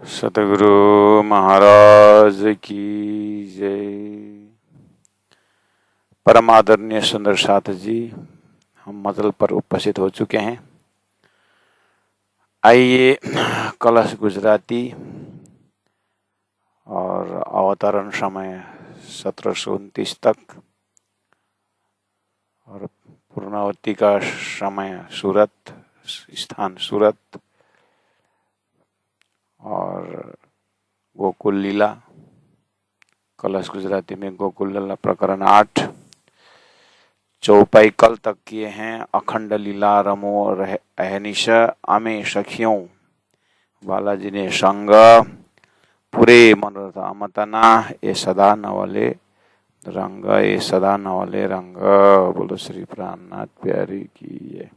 सतगुरु महाराज की जय। परम आदरणीय सुंदर साथ जी, हम मंजिल पर उपस्थित हो चुके हैं। आइए कलश गुजराती और अवतरण समय 1729 तक और पूर्णावती का समय सूरत, स्थान सूरत और गोकुल लीला, कलश गुजराती में गोकुल लीला प्रकरण 8 चौपाई कल तक किए हैं। अखंड लीला रमो अहनिश आमे सखियों बालाजी ने संग पूरे मनोरथ अमतना ये सदा नवले रंग, ये सदा नवले रंग। बोलो श्री प्राणनाथ प्यारी की है।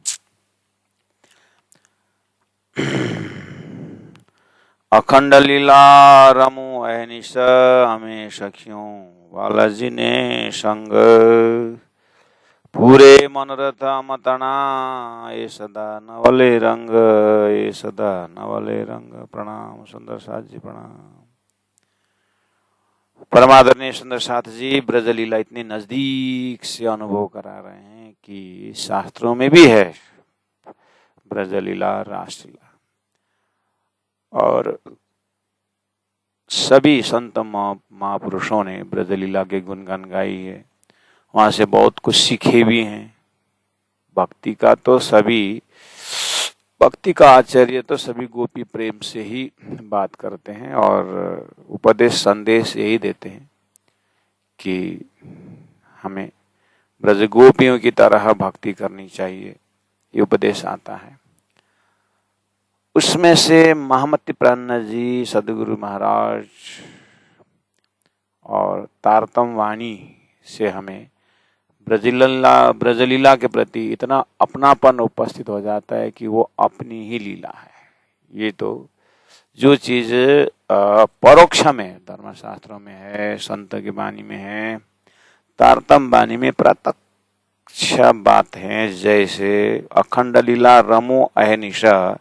अखंड लीला रमो अहनिश आमे सखियों बालाजी ने संग पूरे मनोरथ अमतना ये सदा नवले रंग, ये सदा नवले रंग। प्रणाम सुंदर साथ जी, प्रणाम। परमादरणीय सुंदर साथ जी, ब्रज लीला इतनी नजदीक से अनुभव करा रहे हैं कि शास्त्रों में भी है ब्रज लीला, रासलीला, और सभी संत महापुरुषों ने ब्रज लीला के गुणगान गाई है। वहां से बहुत कुछ सीखे भी हैं। भक्ति का आचार्य तो सभी गोपी प्रेम से ही बात करते हैं और उपदेश संदेश यही देते हैं कि हमें ब्रज गोपियों की तरह भक्ति करनी चाहिए। ये उपदेश आता है। उसमें से महामती प्राणनाथ जी, सदगुरु महाराज और तारतम वाणी से हमें ब्रजलीला के प्रति इतना अपनापन उपस्थित हो जाता है कि वो अपनी ही लीला है। ये तो जो चीज परोक्ष में धर्मशास्त्रों में है, संत की वाणी में है, तारतम वाणी में प्रत्यक्ष बात है। जैसे अखंड लीला रमो अहनिशा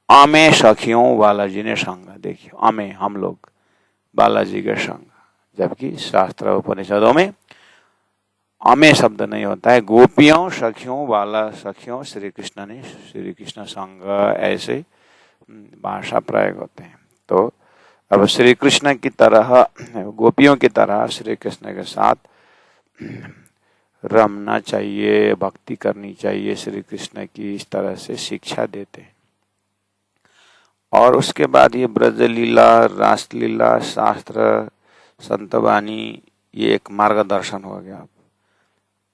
आमे सखियों बालाजी ने संग। देखिए, आमे हम लोग, बालाजी के संग, जबकि शास्त्र उपनिषदों में आमे शब्द नहीं होता है। गोपियों सखियों बाला सखियों श्री कृष्ण ने श्री कृष्ण संग, ऐसे भाषा प्रयोग होते हैं। तो अब श्री कृष्ण की तरह, गोपियों की तरह श्री कृष्ण के साथ रमना चाहिए, भक्ति करनी चाहिए श्री कृष्ण की, इस तरह से शिक्षा देते हैं। और उसके बाद ये ब्रज लीला, रासलीला, शास्त्र, संतवाणी, ये एक मार्गदर्शन हो गया।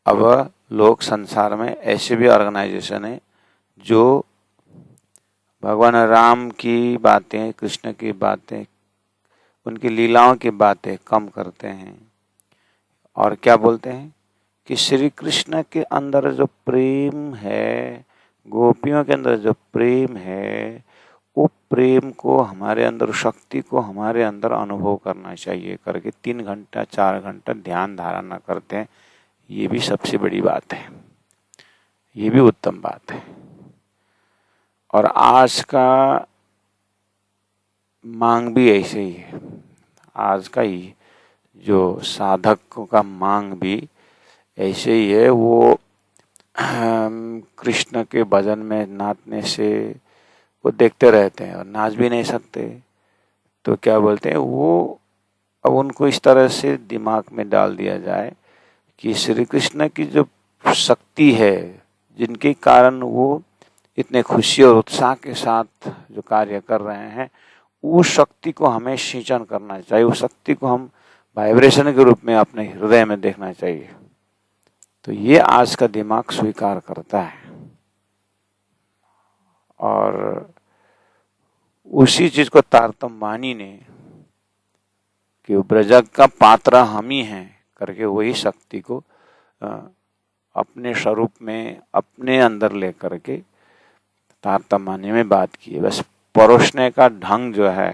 अब लोग संसार में ऐसे भी ऑर्गेनाइजेशन है जो भगवान राम की बातें, कृष्ण की बातें, उनकी लीलाओं की बातें कम करते हैं और क्या बोलते हैं कि श्री कृष्ण के अंदर जो प्रेम है, गोपियों के अंदर जो प्रेम है, वो प्रेम को, हमारे अंदर शक्ति को हमारे अंदर अनुभव करना चाहिए करके 3 घंटा 4 घंटा ध्यान धारणा करते हैं। ये भी सबसे बड़ी बात है, ये भी उत्तम बात है। और आज का मांग भी ऐसे ही है। आज का ही जो साधक का मांग भी ऐसे ही है। वो कृष्ण के भजन में नाचने से वो देखते रहते हैं और नाच भी नहीं सकते। तो क्या बोलते हैं वो, अब उनको इस तरह से दिमाग में डाल दिया जाए कि श्री कृष्ण की जो शक्ति है, जिनके कारण वो इतने खुशी और उत्साह के साथ जो कार्य कर रहे हैं, उस शक्ति को हमें सिंचन करना चाहिए। उस शक्ति को हम वाइब्रेशन के रूप में अपने हृदय में देखना चाहिए। तो ये आज का दिमाग स्वीकार करता है और उसी चीज को तारतम वाणी ने कि ब्रज का पात्र हम ही हैं करके वही शक्ति को अपने स्वरूप में अपने अंदर लेकर के तारतम वाणी में बात की है। बस परोसने का ढंग जो है,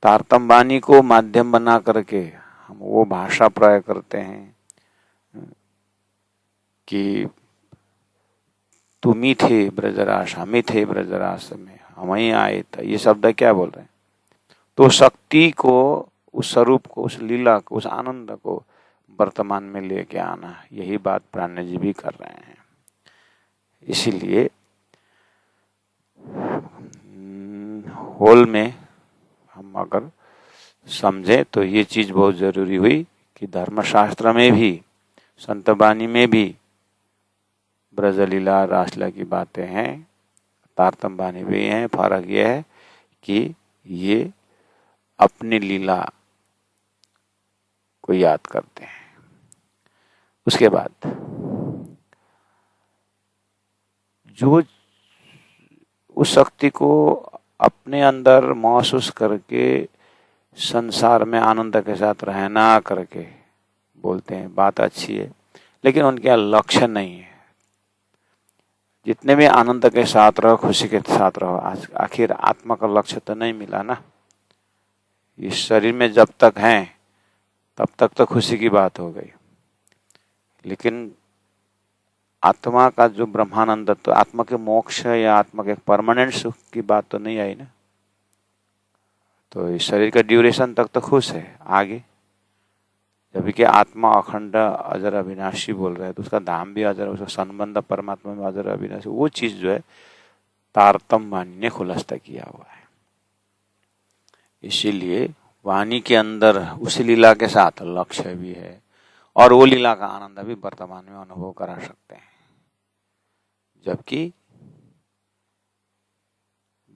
तारतम वाणी को माध्यम बना करके हम वो भाषा प्रयोग करते हैं कि तू मीठे ब्रजरास, मीठे ब्रजरास में हम ही आए थे, ये शब्द क्या बोल रहे हैं? तो शक्ति को, उस स्वरूप को, उस लीला को, उस आनंद को वर्तमान में लेके आना, यही बात प्राण जी भी कर रहे हैं। इसीलिए होल में हम अगर समझे तो ये चीज बहुत जरूरी हुई कि धर्मशास्त्र में भी, संत वाणी में भी ब्रजलीला रासलीला की बातें हैं, तारतम वाणी भी हैं। फर्क यह है कि ये अपनी लीला को याद करते हैं। उसके बाद जो उस शक्ति को अपने अंदर महसूस करके संसार में आनंद के साथ रहना करके बोलते हैं, बात अच्छी है, लेकिन उनके लक्ष्य नहीं है। जितने भी आनंद के साथ रहो, खुशी के साथ रहो, आखिर आत्मा का लक्ष्य तो नहीं मिला ना। इस शरीर में जब तक हैं तब तक तो खुशी की बात हो गई, लेकिन आत्मा का जो ब्रह्मानंद, तो आत्मा के मोक्ष या आत्मा के परमानेंट सुख की बात तो नहीं आई ना। तो इस शरीर का ड्यूरेशन तक तो खुश है, आगे जब कि आत्मा अखंड अजर अविनाशी बोल रहे हैं, तो उसका धाम भी अजर, उसका संबंध परमात्मा में अजर अविनाशी, वो चीज जो है तारतम वाणी ने खुलासा किया हुआ है। इसीलिए वाणी के अंदर उस लीला के साथ लक्ष्य भी है, और वो लीला का आनंद भी वर्तमान में अनुभव करा सकते हैं। जबकि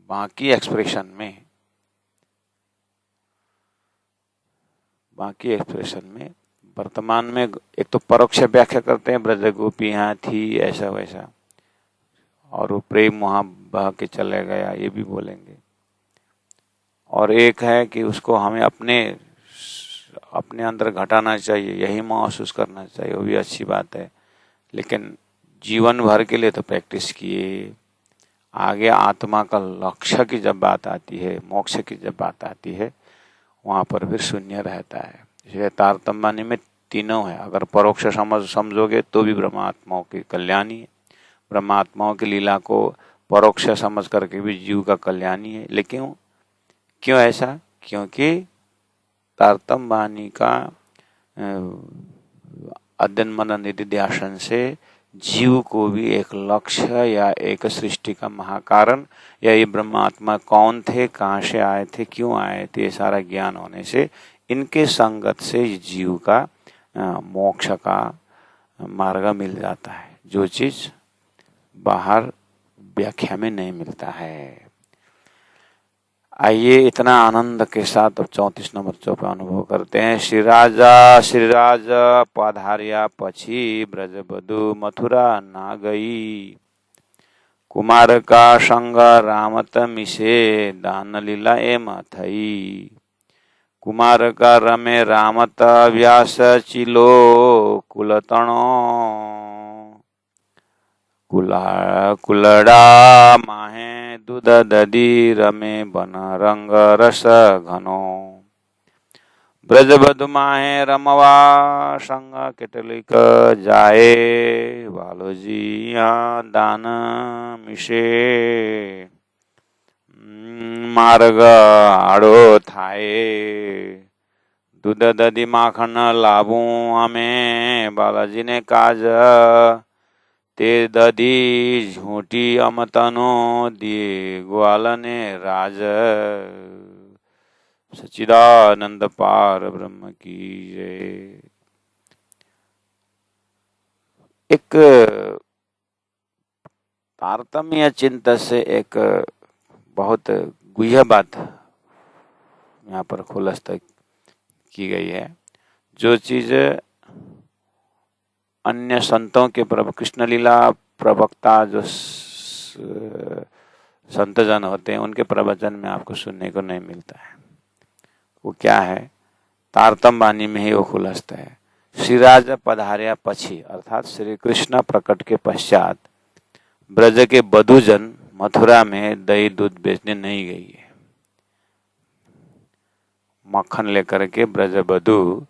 बाकी एक्सप्रेशन में वर्तमान में एक तो परोक्ष व्याख्या करते हैं, ब्रज गोपी यहाँ थी, ऐसा वैसा, और वो प्रेम वहां बह के चले गया, ये भी बोलेंगे। और एक है कि उसको हमें अपने अंदर घटाना चाहिए, यही महसूस करना चाहिए, वो भी अच्छी बात है। लेकिन जीवन भर के लिए तो प्रैक्टिस किए। आगे आत्मा का लक्ष्य की जब बात आती है, मोक्ष की जब बात आती है, वहां पर फिर शून्य रहता है। इसलिए तारतम्य वाणी में तीनों है। अगर परोक्ष समझोगे तो भी ब्रह्मात्माओं की कल्याणी है, ब्रह्मात्माओं की लीला को परोक्ष समझ करके भी जीव का कल्याणी है। लेकिन क्यों ऐसा? क्योंकि तारतम्य वाणी का अध्ययन मनन निधिध्यासन से जीव को भी एक लक्ष्य या एक सृष्टि का महाकारण, या ये ब्रह्मात्मा कौन थे, कहाँ से आए थे, क्यों आए थे, ये सारा ज्ञान होने से, इनके संगत से जीव का मोक्ष का मार्ग मिल जाता है, जो चीज बाहर व्याख्या में नहीं मिलता है। आइए इतना आनंद के साथ अब 34 नंबर चौपा अनुभव करते हैं। श्रीराज पधार्या पछि ब्रजबधु मथुरा ना गई, कुमार का संग रामत मिसे दान लीला एम थई, कुमार का रमे रामत व्यास चिलो कुलतणो, कुलड़ा माहे दूध दधी रमे बन रंग रस घनो, ब्रजबधु माहे रमवा संग केटलिक जाए, बालोजिया दान मिशे मार्ग आड़ो थाए, दूध दधी माखन लाभू हमें, बालाजी ने काज ते दधी झूठी अमतनो दिए ग्वाल ने राज, सच्चिदानंद पार ब्रह्म की जय। एक तारतम्य चिंतन से एक बहुत गुह्य बात यहाँ पर खुलासा की गई है। जो चीज अन्य संतों के कृष्ण लीला प्रवक्ता जो संतजन होते हैं, उनके प्रवचन में आपको सुनने को नहीं मिलता है। वो क्या है? तारतम्य वाणी में ही वो खुलासा है। श्रीराज पधार्या पछि, अर्थात श्री कृष्ण प्रकट के पश्चात ब्रज के बधुजन मथुरा में दही दूध बेचने नहीं गई है। मक्खन लेकर के ब्रज बधु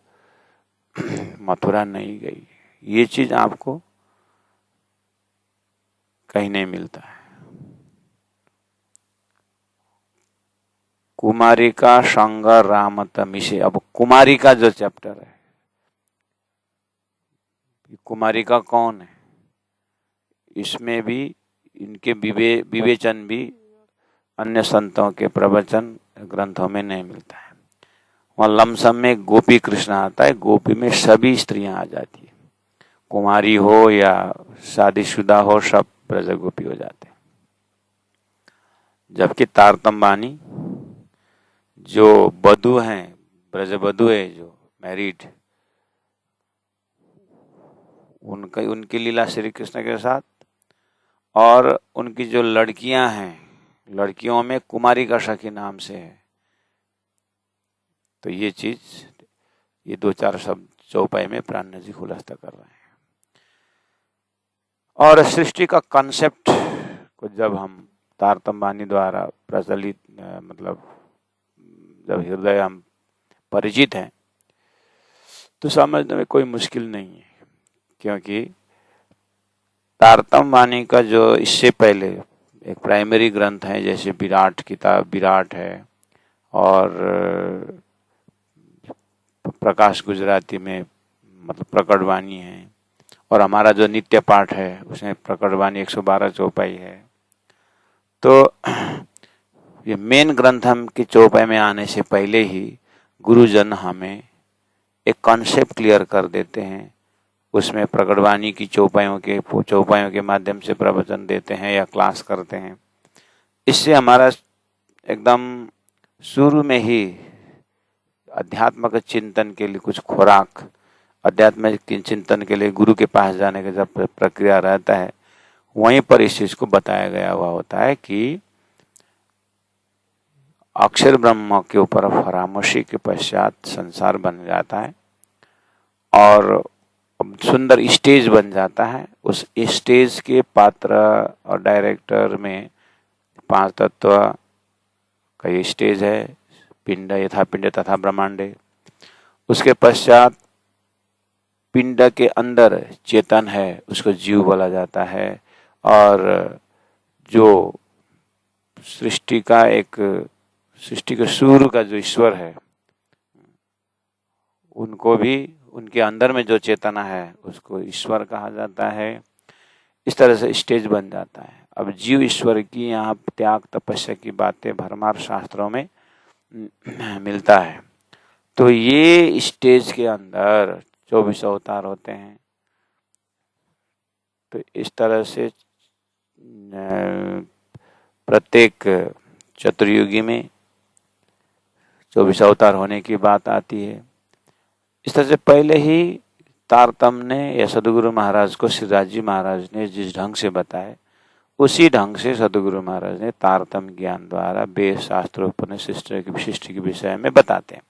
मथुरा नहीं गई। ये चीज आपको कहीं नहीं मिलता है। कुमारिका संग रामत मिशे। अब कुमारिका जो चैप्टर है, कुमारिका कौन है, इसमें भी इनके विवेचन भी अन्य संतों के प्रवचन ग्रंथों में नहीं मिलता है। वहाँ लमसम में गोपी कृष्ण आता है, गोपी में सभी स्त्रियां आ जाती है, कुमारी हो या शादीशुदा हो, सब ब्रज गोपी हो जाते हैं। जबकि तारतम वाणी जो बधू हैं, ब्रज बधू है जो मैरिड, उनकी लीला श्री कृष्ण के साथ, और उनकी जो लड़कियां हैं, लड़कियों में कुमारी का सखी नाम से है। तो ये चीज, ये दो चार शब्द चौपाई में प्राण जी खुलासा कर रहे हैं। और सृष्टि का कंसेप्ट को जब हम तारतम वाणी द्वारा प्रचलित, मतलब जब हृदय हम परिचित हैं, तो समझने में कोई मुश्किल नहीं है, क्योंकि तारतम वाणी का जो इससे पहले एक प्राइमरी ग्रंथ है, जैसे विराट किताब, विराट है, और प्रकाश गुजराती में मतलब प्रकट वाणी है, और हमारा जो नित्य पाठ है उसमें प्रकट वाणी 112 चौपाई है। तो ये मेन ग्रंथ हम की चौपाई में आने से पहले ही गुरुजन हमें एक कॉन्सेप्ट क्लियर कर देते हैं, उसमें प्रकटवाणी की चौपाइयों के माध्यम से प्रवचन देते हैं या क्लास करते हैं। इससे हमारा एकदम शुरू में ही अध्यात्म के चिंतन के लिए कुछ खुराक, अध्यात्म के चिंतन के लिए गुरु के पास जाने का जब प्रक्रिया रहता है, वहीं पर इस चीज को बताया गया हुआ होता है कि अक्षर ब्रह्म के ऊपर फरामोशी के पश्चात संसार बन जाता है और सुंदर स्टेज बन जाता है। उस स्टेज के पात्र और डायरेक्टर में 5 तत्व का ये स्टेज है, पिंड, यथा पिंड तथा ब्रह्मांडे। उसके पश्चात पिंड के अंदर चेतन है, उसको जीव बोला जाता है, और जो सृष्टि के शुरू का जो ईश्वर है, उनको भी, उनके अंदर में जो चेतना है उसको ईश्वर कहा जाता है। इस तरह से स्टेज बन जाता है। अब जीव ईश्वर की यहाँ त्याग तपस्या की बातें भरमार शास्त्रों में मिलता है। तो ये स्टेज के अंदर 24 अवतार होते हैं। तो इस तरह से प्रत्येक चतुर्युगी में 24 अवतार होने की बात आती है। इस तरह से पहले ही तारतम ने या सदगुरु महाराज को श्रीराज जी महाराज ने जिस ढंग से बताया, उसी ढंग से सदगुरु महाराज ने तारतम ज्ञान द्वारा वेद शास्त्र उपनिषद की विशिष्ट के विषय में बताते हैं।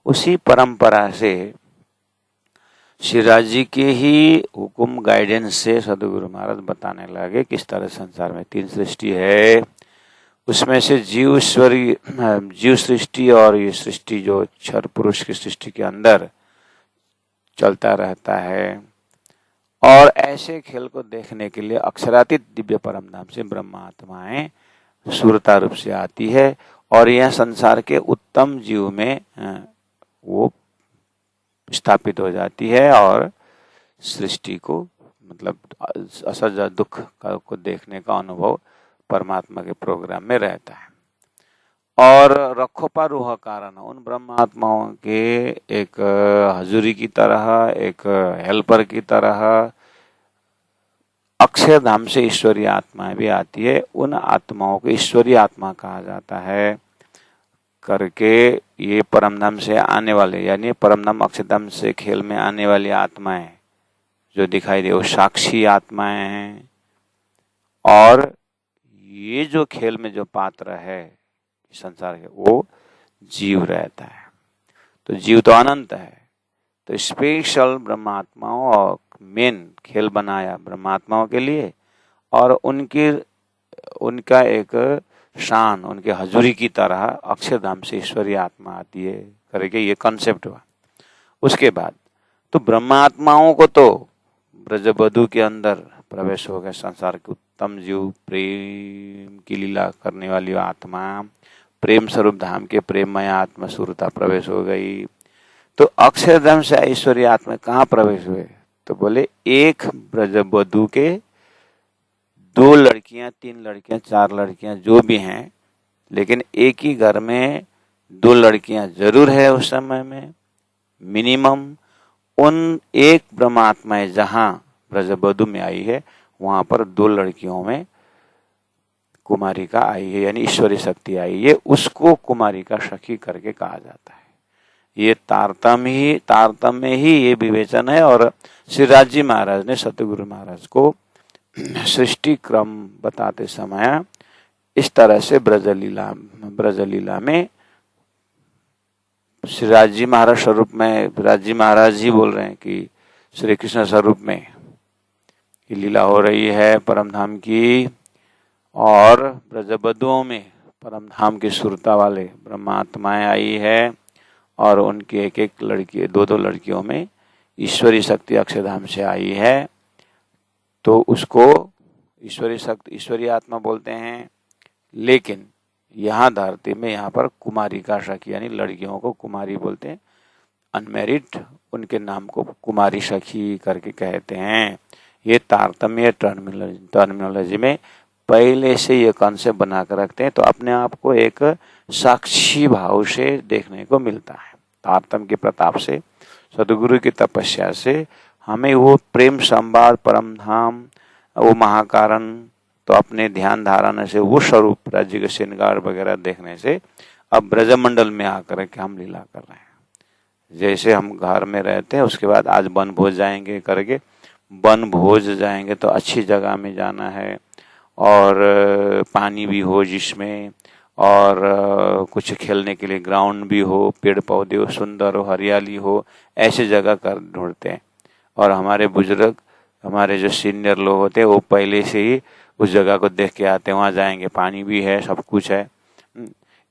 उसी परंपरा से श्रीराज जी के ही हुकुम गाइडेंस से सदगुरु महाराज बताने लगे किस तरह संसार में 3 सृष्टि है, उसमें से जीव सृष्टि और ये सृष्टि जो क्षर पुरुष की सृष्टि के अंदर चलता रहता है। और ऐसे खेल को देखने के लिए अक्षरातीत दिव्य परम धाम से ब्रह्म आत्माएं सूरता रूप से आती है, और यह संसार के उत्तम जीव में वो स्थापित हो जाती है, और सृष्टि को मतलब असहज दुख को देखने का अनुभव परमात्मा के प्रोग्राम में रहता है। और रखोपा रूह कारण उन ब्रह्म आत्माओं के एक हजूरी की तरह, एक हेल्पर की तरह अक्षर धाम से ईश्वरीय आत्माएं भी आती है। उन आत्माओं को ईश्वरीय आत्मा कहा जाता है करके ये परमधाम से आने वाले, यानी परमधाम अक्षरधाम से खेल में आने वाली आत्माएं जो दिखाई दे वो साक्षी आत्माएं हैं, और ये जो खेल में जो पात्र है संसार के, वो जीव रहता है। तो जीव तो अनंत है। तो स्पेशल ब्रह्मात्माओं और मेन खेल बनाया ब्रह्मात्माओं के लिए, और उनका एक शान, उनके हजूरी की तरह अक्षरधाम से ईश्वरीय आत्मा आती है करके ये कॉन्सेप्ट हुआ। उसके बाद तो ब्रह्मात्माओं को तो ब्रजबधु के अंदर प्रवेश हो गया, संसार के उत्तम जीव, प्रेम की लीला करने वाली आत्मा, प्रेम स्वरूप धाम के प्रेममय आत्मा सुरता प्रवेश हो गई। तो अक्षरधाम से ऐश्वर्य आत्मा कहाँ प्रवेश हुए? तो बोले एक ब्रजवधू के 2 लड़कियां, 3 लड़कियां, 4 लड़कियां जो भी हैं, लेकिन एक ही घर में 2 लड़कियां जरूर है उस समय में मिनिमम। उन एक ब्रह्मात्माएं जहां ब्रजवधु में आई है वहां पर 2 लड़कियों में कुमारिका आई है, यानी ईश्वरी शक्ति आई है, उसको कुमारिका सखी करके कहा जाता है। ये तारतम्य ही ये विवेचन है। और श्री राज महाराज ने सतगुरु महाराज को सृष्टि क्रम बताते समय इस तरह से ब्रजलीला में श्री राजी महाराज स्वरूप में, राजी महाराज ही बोल रहे हैं कि श्री कृष्ण स्वरूप में ये लीला हो रही है परमधाम की, और ब्रजबधुओं में परमधाम की सुरता वाले ब्रह्मात्माएं आई है, और उनकी एक एक लड़की, 2-2 लड़कियों में ईश्वरी शक्ति अक्षरधाम से आई है। तो उसको ईश्वरी शक्ति, ईश्वरी आत्मा बोलते हैं। लेकिन यहाँ धरती में यहाँ पर कुमारिका सखी यानी लड़कियों को कुमारी बोलते हैं, अनमेरिड, उनके नाम को कुमारी सखी करके कहते हैं। ये तारतम्य टर्मिनोलॉजी में पहले से ये कॉन्सेप्ट बना कर रखते हैं, तो अपने आप को एक साक्षी भाव से देखने को मिलता है। तारतम्य के प्रताप से, सदगुरु की तपस्या से हमें वो प्रेम संवाद, परमधाम, वो महाकारण, तो अपने ध्यान धारणा से वो स्वरूप राज्य के श्रृंगार वगैरह देखने से अब ब्रजमंडल में आकर के हम लीला कर रहे हैं। जैसे हम घर में रहते हैं, उसके बाद आज वन भोज जाएंगे करके, वन भोज जाएंगे तो अच्छी जगह में जाना है, और पानी भी हो जिसमें, और कुछ खेलने के लिए ग्राउंड भी हो, पेड़ पौधे हो, सुंदर हो, हरियाली हो, ऐसे जगह कर ढूंढते हैं। और हमारे बुजुर्ग, हमारे जो सीनियर लोग होते हैं, वो पहले से ही उस जगह को देख के आते हैं, वहाँ जाएंगे, पानी भी है, सब कुछ है।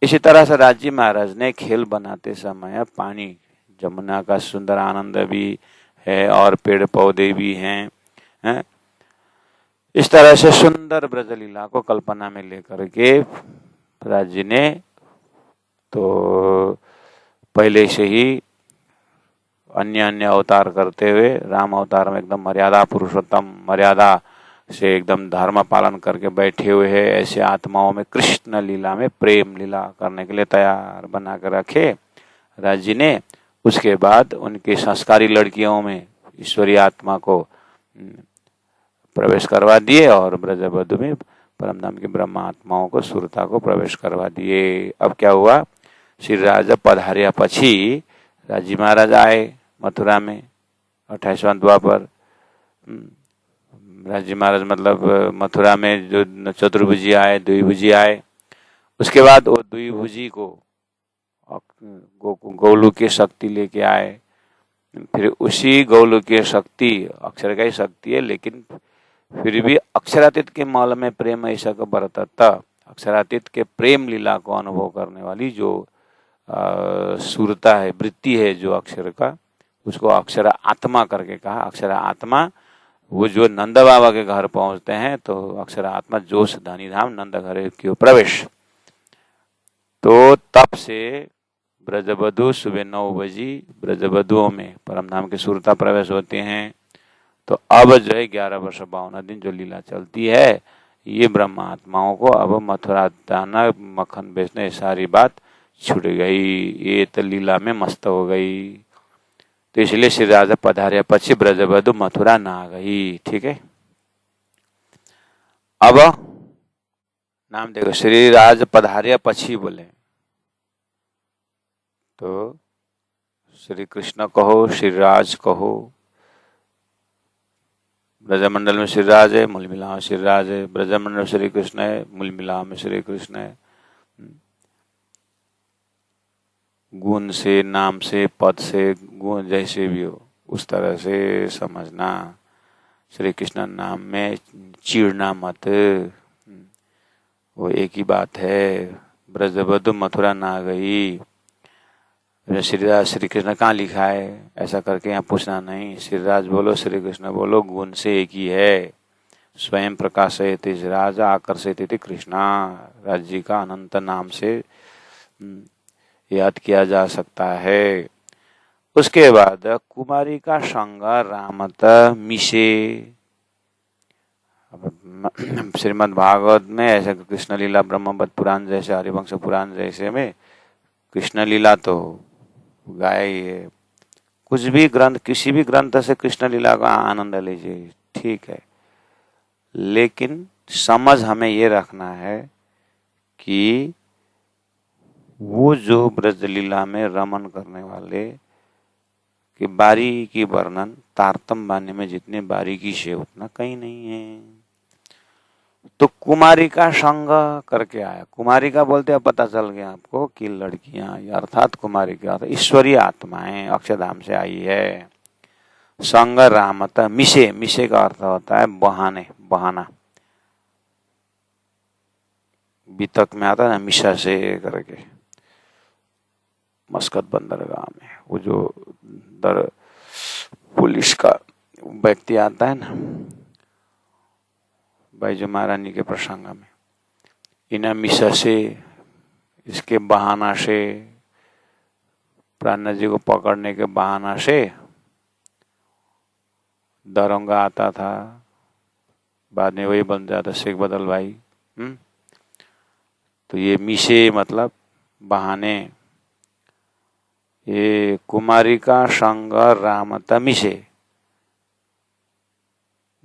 इसी तरह से राजी महाराज ने खेल बनाते समय पानी, जमुना का सुंदर आनंद भी है और पेड़ पौधे भी हैं, हैं? इस तरह से सुंदर ब्रजलीला को कल्पना में लेकर के राज जी ने तो पहले से ही अन्य अन्य अवतार करते हुए, राम अवतार में एकदम मर्यादा पुरुषोत्तम, मर्यादा से एकदम धर्म पालन करके बैठे हुए हैं, ऐसे आत्माओं में कृष्ण लीला में प्रेम लीला करने के लिए तैयार बना कर रखे राज जी ने। उसके बाद उनके संस्कारी लड़कियों में ईश्वरी आत्मा को प्रवेश करवा दिए, और ब्रजबधु में परमधाम की ब्रह्म आत्माओं को, सुरता को प्रवेश करवा दिए। अब क्या हुआ, श्री राजा पधारिया पछी राजी महाराज आए मथुरा में 28वां द्वापर। राजी महाराज मतलब मथुरा में जो चतुर्भुजी आए, द्विभुजी आए। उसके बाद वो द्विभुजी को गौलुकीय शक्ति लेके आए। फिर उसी गौलुकीय शक्ति अक्षर का ही शक्ति है, लेकिन फिर भी अक्षरातीत के मल में प्रेम ऐसा का बरतता, अक्षरातीत के प्रेम लीला को अनुभव करने वाली जो सुरता है, वृत्ति है जो अक्षर का, उसको अक्षर आत्मा करके कहा। अक्षर आत्मा वो जो नंद बाबा के घर पहुंचते हैं तो अक्षर आत्मा जोश धनी धाम नंद घर की प्रवेश। तो तब से ब्रजबधु सुबह 9 बजे ब्रजबधुओं में परमधाम की सुरता प्रवेश होते हैं। तो अब जो है 11 वर्ष 52 दिन जो लीला चलती है, ये ब्रह्म आत्माओं को अब मथुरा दाना मक्खन बेचने सारी बात छूट गई, ये तो लीला में मस्त हो गई। तो इसलिए श्री राजा पधारे पछी ब्रजबधु मथुरा ना आ गई। ठीक है, अब नाम देखो, श्री राज पधारे पछी बोले तो श्री कृष्ण कहो, श्री राज कहो। ब्रजमंडल में श्री राज है, मूल मिलाव श्री राज है। ब्रजमंडल में श्री कृष्ण है, मूल मिलाव में श्री कृष्ण है। गुण से, नाम से, पद से, गुण जैसे भी हो उस तरह से समझना। श्री कृष्ण नाम में चिढ़ना मत, वो एक ही बात है। ब्रजबधु मथुरा ना गई, श्री कृष्ण कहाँ लिखा है ऐसा करके यहाँ पूछना नहीं। श्री राज बोलो, श्री कृष्ण बोलो, गुण से एक ही है। स्वयं प्रकाशयति राजा आकर्षयति कृष्णा। राज जी का अनंत नाम से याद किया जा सकता है। उसके बाद कुमारी का संग रामत मिशे। श्रीमद् भागवत में ऐसे कृष्ण लीला ब्रह्मवत पुराण जैसे हरिवंश पुराण जैसे में कृष्ण लीला तो गाय ही है। कुछ भी ग्रंथ, किसी भी ग्रंथ से कृष्ण लीला का आनंद लीजिए, ठीक है, लेकिन समझ हमें ये रखना है कि वो जो ब्रज लीला में रमन करने वाले कि बारीकी वर्णन तारतम बानी में जितने बारीकी से उतना कहीं नहीं है। तो कुमारी का संग करके आया। कुमारी का बोलते अब पता चल गया आपको कि लड़कियां, अर्थात कुमारी के अर्थ ईश्वरीय आत्माएं अक्षरधाम से आई है। संग रामत मिशे, मिशे का अर्थ होता है बहाने, बहाना। बीतक में आता है ना मिशा से करके, मस्कत बंदरगाह में वो जो पुलिस का व्यक्ति आता है ना बैजू महारानी के प्रसंग में, इना मिशा से, इसके बहाना से, प्राणनाथ जी को पकड़ने के बहाना से दरोंगा आता था, बाद में वही बन जाता शेख बदल भाई। तो ये मिशे मतलब बहाने। ये कुमारी का संग रामत मिशे।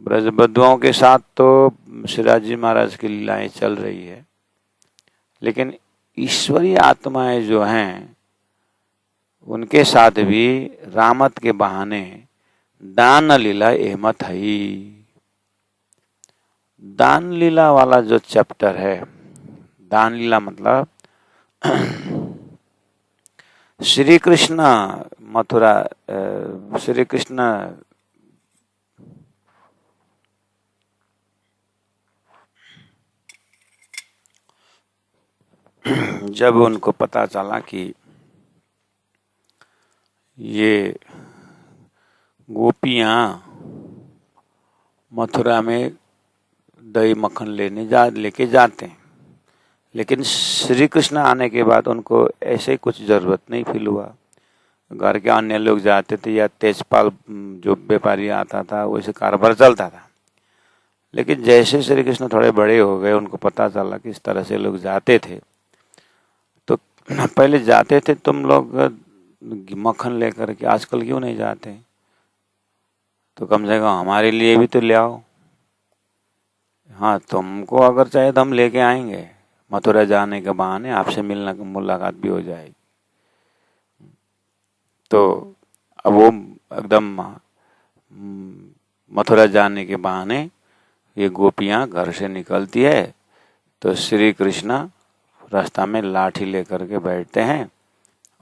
ब्रजबधुओं के साथ तो शिवराज जी महाराज की लीलाएं चल रही है, लेकिन ईश्वरीय आत्माएं जो हैं उनके साथ भी रामत के बहाने दान लीला एहमत है। दान लीला वाला जो चैप्टर है, दान लीला मतलब श्री कृष्ण मथुरा, श्री कृष्ण जब उनको पता चला कि ये गोपियां मथुरा में दही मक्खन लेके जाते हैं, लेकिन श्री कृष्ण आने के बाद उनको ऐसे कुछ जरूरत नहीं फील हुआ। घर के अन्य लोग जाते थे या तेजपाल जो व्यापारी आता था वैसे कारोबार चलता था। लेकिन जैसे श्री कृष्ण थोड़े बड़े हो गए, उनको पता चला कि इस तरह से लोग जाते थे, तो पहले जाते थे तुम लोग मक्खन लेकर के, आजकल क्यों नहीं जाते? तो कम से कम हमारे लिए भी तो ले आओ। हाँ, तुमको अगर चाहे तो हम लेके आएंगे, मथुरा जाने के बहाने आपसे मिलना मुलाकात भी हो जाएगी। तो अब वो एकदम मथुरा जाने के बहाने ये गोपियां घर से निकलती है, तो श्री कृष्ण रास्ता में लाठी लेकर के बैठते हैं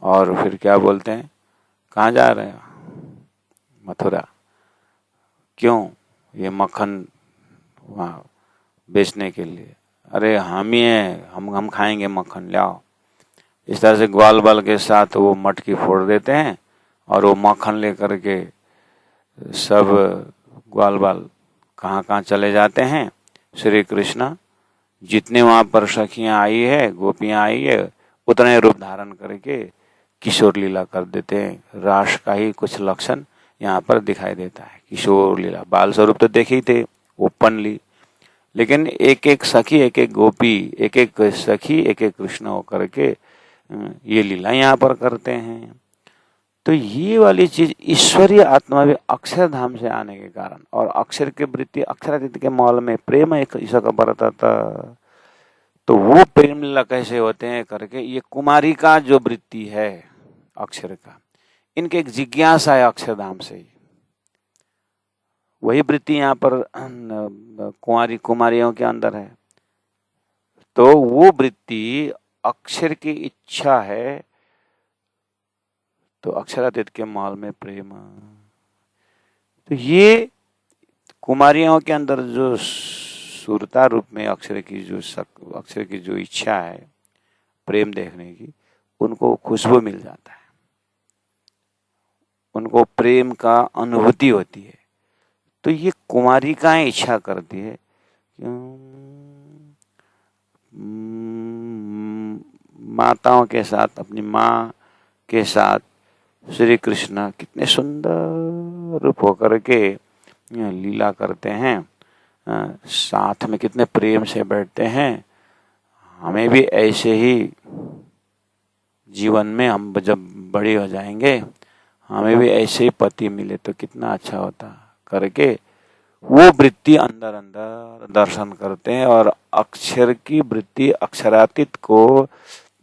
और फिर क्या बोलते हैं, कहाँ जा रहे हो? मथुरा। क्यों? ये मक्खन वहाँ बेचने के लिए। अरे हम ही हैं, हम खाएंगे मक्खन, ले आओ। इस तरह से ग्वाल बाल के साथ वो मटकी फोड़ देते हैं और वो मक्खन लेकर के सब ग्वाल बाल कहाँ कहाँ चले जाते हैं। श्री कृष्ण जितने वहां पर सखियां आई है, गोपियां आई है, उतने रूप धारण करके किशोर लीला कर देते हैं। रास का ही कुछ लक्षण यहाँ पर दिखाई देता है। किशोर लीला, बाल स्वरूप तो देखे ही थे ओपनली, लेकिन एक एक सखी, एक एक गोपी, एक एक सखी, एक एक कृष्ण होकर के ये लीला यहाँ पर करते हैं। तो ये वाली चीज ईश्वरीय आत्मा भी अक्षरधाम से आने के कारण, और अक्षर के वृत्ति अक्षरातीत के मॉल में प्रेम एक ईसा का बरता था। तो वो प्रेम लीला कैसे होते हैं करके, ये कुमारी का जो वृत्ति है अक्षर का, इनके एक जिज्ञासा है अक्षरधाम से ही। वही वृत्ति यहाँ पर कुमारियों के अंदर है। तो वो वृत्ति अक्षर की इच्छा है, तो अक्षरातीत के माल में प्रेम। तो ये कुमारियों के अंदर जो सुरता रूप में अक्षर की जो इच्छा है प्रेम देखने की, उनको खुशबू मिल जाता है, उनको प्रेम का अनुभूति होती है। तो ये कुमारिकाएं इच्छा करती है, माताओं के साथ, अपनी माँ के साथ श्री कृष्ण कितने सुंदर रूप होकर के लीला करते हैं, साथ में कितने प्रेम से बैठते हैं। हमें भी ऐसे ही जीवन में, हम जब बड़े हो जाएंगे, हमें भी ऐसे ही पति मिले तो कितना अच्छा होता करके वो वृत्ति अंदर अंदर दर्शन करते हैं। और अक्षर की वृत्ति, अक्षरातीत को,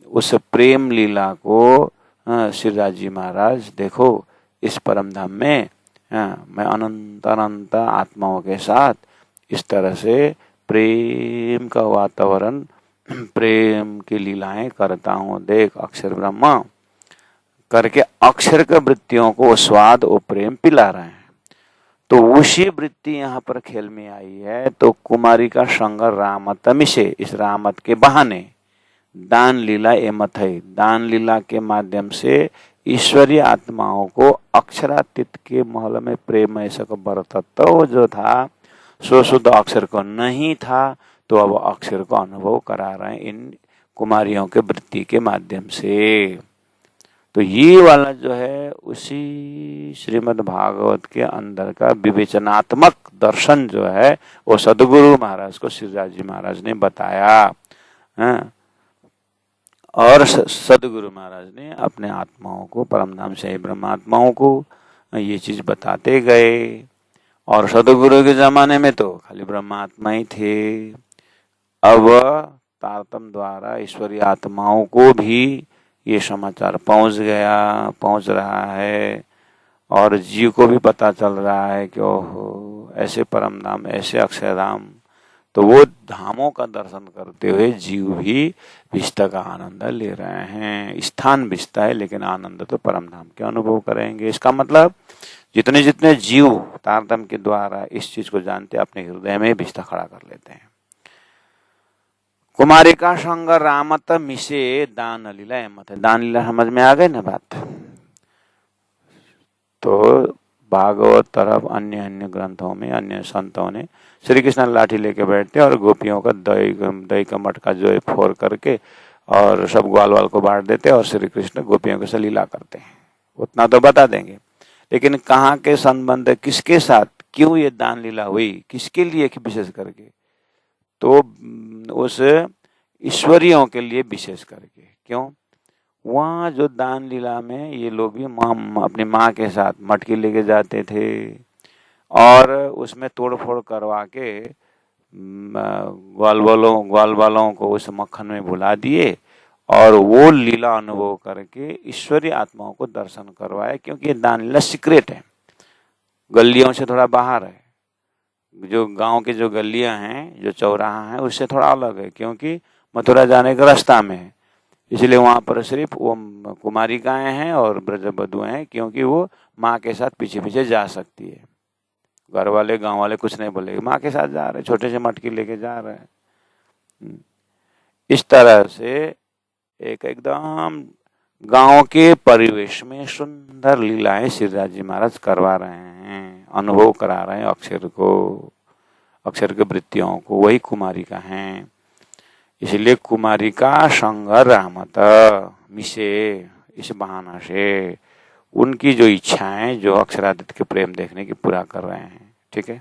उस प्रेम लीला को श्रीराज जी महाराज देखो इस परम धाम में मैं अनंत अनंत आत्माओं के साथ इस तरह से प्रेम का वातावरण, प्रेम की लीलाएं करता हूँ, देख अक्षर ब्रह्मा करके अक्षर के वृत्तियों को स्वाद और प्रेम पिला रहे हैं। तो उसी वृत्ति यहाँ पर खेल में आई है। तो कुमारी का संग रामत मिशे, इस रामत के बहाने दान लीला एमत है, दान लीला के माध्यम से ईश्वरीय आत्माओं को अक्षरातीत के महल में प्रेम ऐसा को बरतत्व जो था सो शुद्ध अक्षर को नहीं था, तो अब अक्षर को अनुभव करा रहे हैं इन कुमारियों के वृत्ति के माध्यम से। तो ये वाला जो है उसी श्रीमद् भागवत के अंदर का विवेचनात्मक दर्शन जो है वो सदगुरु महाराज को श्रीराज जी महाराज ने बताया है। और सदगुरु महाराज ने अपने आत्माओं को, परमधाम से ब्रह्मात्माओं को ये चीज बताते गए। और सदगुरु के जमाने में तो खाली ब्रह्मात्मा ही थे, अब तारतम द्वारा ईश्वरीय आत्माओं को भी ये समाचार पहुंच रहा है। और जीव को भी पता चल रहा है कि ओहो ऐसे परम धाम, ऐसे अक्षय धाम। तो वो धामों का दर्शन करते हुए जीव भी विष्टा का आनंद ले रहे हैं। स्थान विष्टा है लेकिन आनंद तो परम धाम के अनुभव करेंगे। इसका मतलब जितने जितने जीव तारतम के द्वारा इस चीज को जानते, अपने हृदय में विष्टा खड़ा कर लेते हैं। कुमारी का संग रामत मिशे दान लीला एमत है। दान लीला समझ में आ गई ना बात। तो भागवत तरफ अन्य अन्य ग्रंथों में अन्य संतों ने श्री कृष्ण लाठी लेके बैठते और गोपियों का दही का मटका जो है फोड़ करके और सब ग्वाल वाल को बांट देते और श्री कृष्ण गोपियों के साथ लीला करते हैं। उतना तो बता देंगे, लेकिन कहाँ के संबंध, किसके साथ, क्यों ये दान लीला हुई, किसके लिए विशेष करके, तो उस ईश्वरियों के लिए विशेष करके। क्यों? वहाँ जो दान लीला में ये लोग भी अपनी माँ के साथ मटकी लेके जाते थे और उसमें तोड़ फोड़ करवा के ग्वाल वालों को उस मक्खन में भुला दिए और वो लीला अनुभव करके ईश्वरीय आत्माओं को दर्शन करवाए। क्योंकि ये दान लीला सीक्रेट है, गलियों से थोड़ा बाहर है। जो गांव के जो गलियां हैं, जो चौराहा है, उससे थोड़ा अलग है, क्योंकि मथुरा जाने का रास्ता में है। इसलिए वहां पर सिर्फ वो कुमारिकाएं हैं और ब्रजबधुएं हैं, क्योंकि वो माँ के साथ पीछे पीछे जा सकती है। घर वाले, गांव वाले कुछ नहीं बोलेंगे, माँ के साथ जा रहे, छोटे से मटकी लेके जा रहे हैं। इस तरह से एक एकदम गांव के परिवेश में सुंदर लीलाएं श्रीराज जी महाराज करवा रहे हैं, अनुभव करा रहे हैं अक्षर को, अक्षर के वृत्तियों को। वही कुमारिका हैं। इसलिए कुमारिका संग रामत मिशे, इस बहाना से उनकी जो इच्छाएं, जो अक्षरादित के प्रेम देखने की पूरा कर रहे हैं। ठीक है।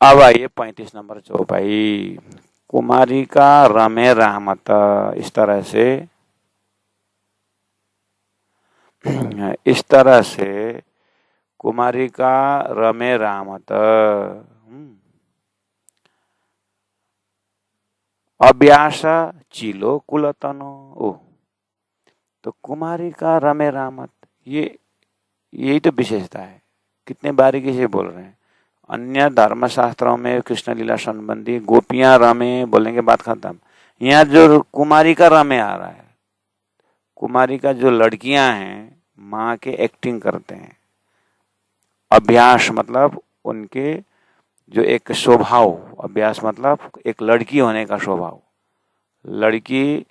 अब आइए 35 नंबर चौपाई। कुमारिका रमे रामत, इस तरह से कुमारिका रमे रामत, अभ्यास चिलो कुलतनो। ओ, तो कुमारिका रमे रामत, यही तो विशेषता है। कितने बारीकी से बोल रहे हैं। अन्य धर्म शास्त्रों में कृष्ण लीला संबंधी गोपियां रमे बोलेंगे, बात खत्म। यहाँ जो कुमारिका रमे आ रहा है, कुमारिका जो लड़कियां हैं माँ के एक्टिंग करते हैं। अभ्यास मतलब उनके जो एक स्वभाव, अभ्यास मतलब एक लड़की होने का स्वभाव। लड़की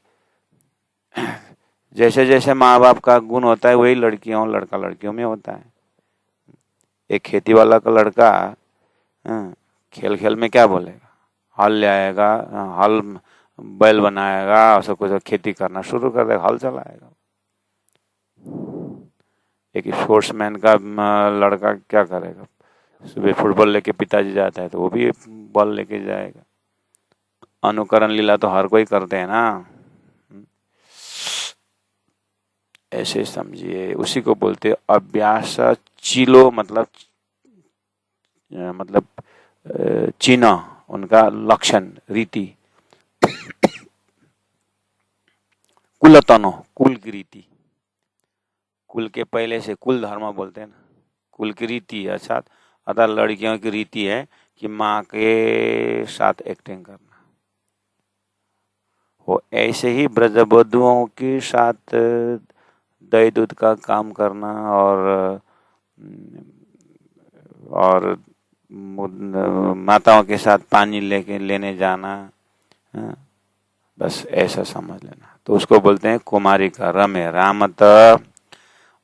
जैसे जैसे माँ बाप का गुण होता है वही लड़कियों लड़का लड़कियों में होता है। एक खेती वाला का लड़का खेल खेल में क्या बोलेगा, हल ले आएगा, हल बैल बनाएगा, उसको कुछ खेती करना शुरू कर देगा, हल चलाएगा। एक स्पोर्ट्समैन का लड़का क्या करेगा? सुबह फुटबॉल लेके पिताजी जाता है तो वो भी बॉल लेके जाएगा। अनुकरण लीला तो हर कोई करते हैं ना, ऐसे समझिए। उसी को बोलते अभ्यास चिलो, मतलब चिन्ह, उनका लक्षण, रीति। कुलतनो, कुल की रीति। कुल के पहले से कुल धर्म बोलते हैं ना, कुल की रीति। अच्छा, अतः लड़कियों की रीति है कि माँ के साथ एक्टिंग करना। वो ऐसे ही ब्रजबधुओं के साथ दही दूध का काम करना और माताओं के साथ पानी लेने जाना, बस ऐसा समझ लेना। तो उसको बोलते हैं कुमारिका। रमे रामत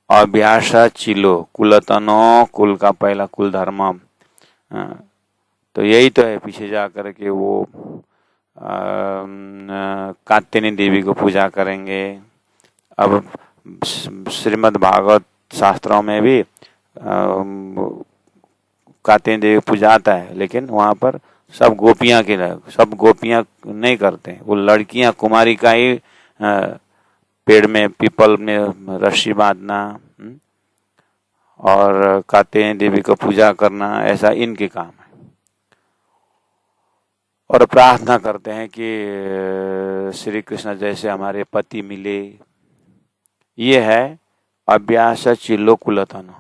अभ्यास चिलो कुलतनो, कुल का पहला कुल धर्म। तो यही तो है, पीछे जा कर के वो कात्यायनी देवी को पूजा करेंगे। अब श्रीमद् भागवत शास्त्रों में भी कात्यायनी देवी पूजा आता है, लेकिन वहां पर सब गोपियां नहीं करते हैं। वो लड़कियां कुमारी का ही पेड़ में, पीपल में रस्सी बांधना और कात्यायनी देवी को पूजा करना, ऐसा इनके काम है। और प्रार्थना करते हैं कि श्री कृष्ण जैसे हमारे पति मिले। ये है अभ्यास चिल्लो कुलतन,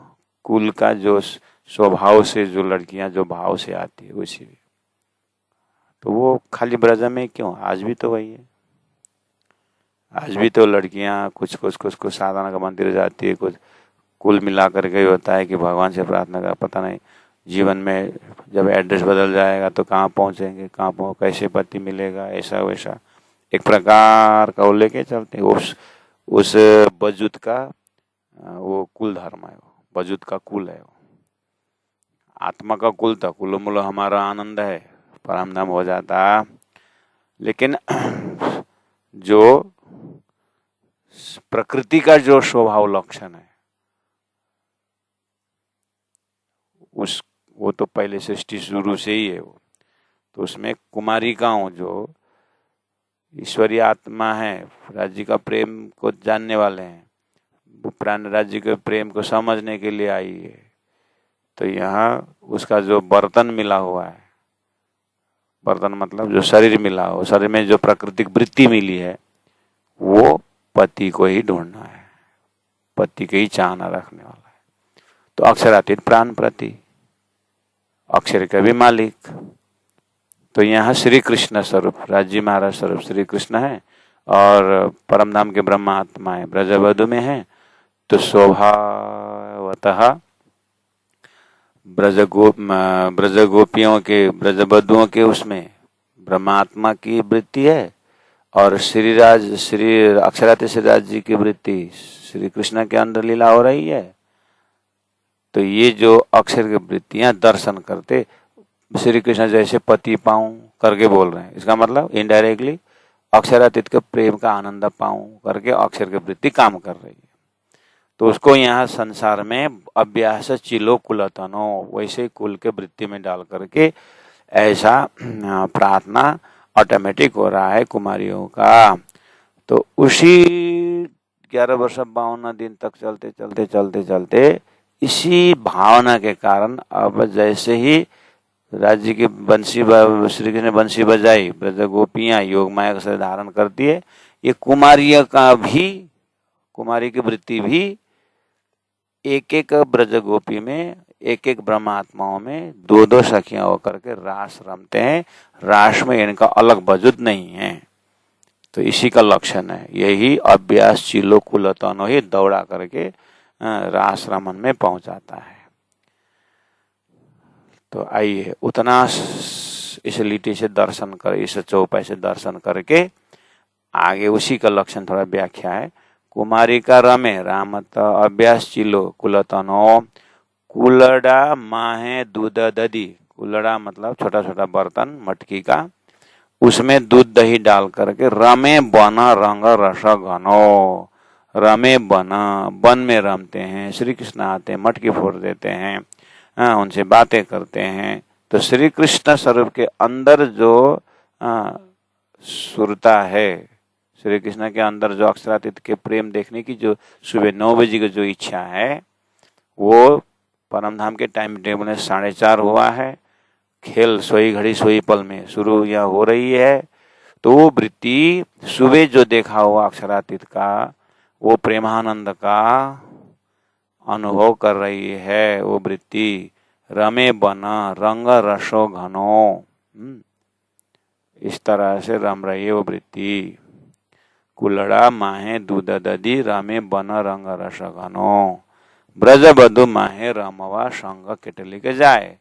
कुल का जो स्वभाव से जो लड़कियां जो भाव से आती है उसी। तो वो खाली ब्रज में क्यों, आज भी तो वही है। आज भी तो लड़कियां कुछ साधना का मंदिर जाती है, कुछ कुल मिलाकर के होता है कि भगवान से प्रार्थना कर। पता नहीं जीवन में जब एड्रेस बदल जाएगा तो कहाँ पहुंचेंगे, कैसे पति मिलेगा, ऐसा वैसा एक प्रकार का वो लेके चलते हैं। उस बजुत का वो कुल धर्म है, वो बजुत का कुल है। वो आत्मा का कुल था, कुल मूल हमारा आनंद है, परम धाम हो जाता। लेकिन जो प्रकृति का जो स्वभाव लक्षण है वो तो पहले सृष्टि शुरू से ही है। वो तो उसमें कुमारिकाओं जो ईश्वरीय आत्मा है, राज्य का प्रेम को जानने वाले हैं, वो प्राण राज्य के प्रेम को समझने के लिए आई है। तो यहाँ उसका जो बर्तन मिला हुआ है, बर्तन मतलब जो शरीर मिला हो, शरीर में जो प्राकृतिक वृत्ति मिली है, वो पति को ही ढूंढना है, पति के ही चाहना रखने वाला है। तो अक्षरातीत प्राण प्रति, अक्षर का भी मालिक। तो यहाँ श्री कृष्ण स्वरूप, राज्य महाराज स्वरूप श्री कृष्ण है और परम धाम के ब्रह्मात्मा है, ब्रजवधु में है। तो स्वभावतः ब्रजगोपियों के, ब्रजबधुओं के उसमें ब्रह्मात्मा की वृत्ति है और श्री अक्षरातीत श्रीराज जी की वृत्ति श्री कृष्ण के अंदर लीला हो रही है। तो ये जो अक्षर की वृत्तियां दर्शन करते श्री कृष्ण जैसे पति पाऊं करके बोल रहे हैं, इसका मतलब इनडायरेक्टली अक्षरातीत के प्रेम का आनंद पाऊं करके अक्षर की वृत्ति काम कर रही है। तो उसको यहाँ संसार में अभ्यास चिलो कुलतनो, वैसे कुल के वृत्ति में डाल करके ऐसा प्रार्थना ऑटोमेटिक हो रहा है कुमारियों का। तो उसी 11 वर्ष 52 दिन तक चलते इसी भावना के कारण अब जैसे ही राज्य की बंसी श्री कृष्ण ने बंसी बजाई, ब्रज गोपियां योग माया का शरीर धारण करती है। ये कुमारी की वृत्ति भी एक एक ब्रज गोपी में, एक एक ब्रह्मात्माओं में दो दो सखियां होकर के रास रमते हैं। रास में इनका अलग वजूद नहीं है। तो इसी का लक्षण है, यही अभ्यास चिलो कुलतनो ही दौड़ा करके रास रमन में पहुंचाता है। तो आइए उतना इस लिटि से दर्शन कर, इस चौपाई से दर्शन करके आगे उसी का लक्षण थोड़ा व्याख्या है। कुमारिका रमे रामत अभ्यास चिलो कुलतनो, कुलड़ा माहे दूध दधी। कुलड़ा मतलब छोटा छोटा बर्तन मटकी का, उसमें दूध दही डाल करके रमे बन रंग रस घनो, रमे वन में रमते हैं, श्री कृष्ण आते हैं, मटकी फोड़ देते हैं, उनसे बातें करते हैं। तो श्री कृष्ण स्वरूप के अंदर जो सुरता है, श्री कृष्ण के अंदर जो अक्षरातीत के प्रेम देखने की जो सुबह 9 बजे की जो इच्छा है, वो परमधाम के टाइम टेबल में 4:30 हुआ है। खेल सोई घड़ी सोई पल में शुरू या हो रही है। तो वो वृत्ति सुबह जो देखा हुआ अक्षरातीत का, वो प्रेमानंद का अनुभव कर रही है। वो वृत्ति रमे बन रंग रसो घनो, इस तरह से रम रही है वो वृत्ति। कुलड़ा माहे दूध दधी रमे बन रंग रस घनो, ब्रज बधु माहे रमवा संग केटली के जाए।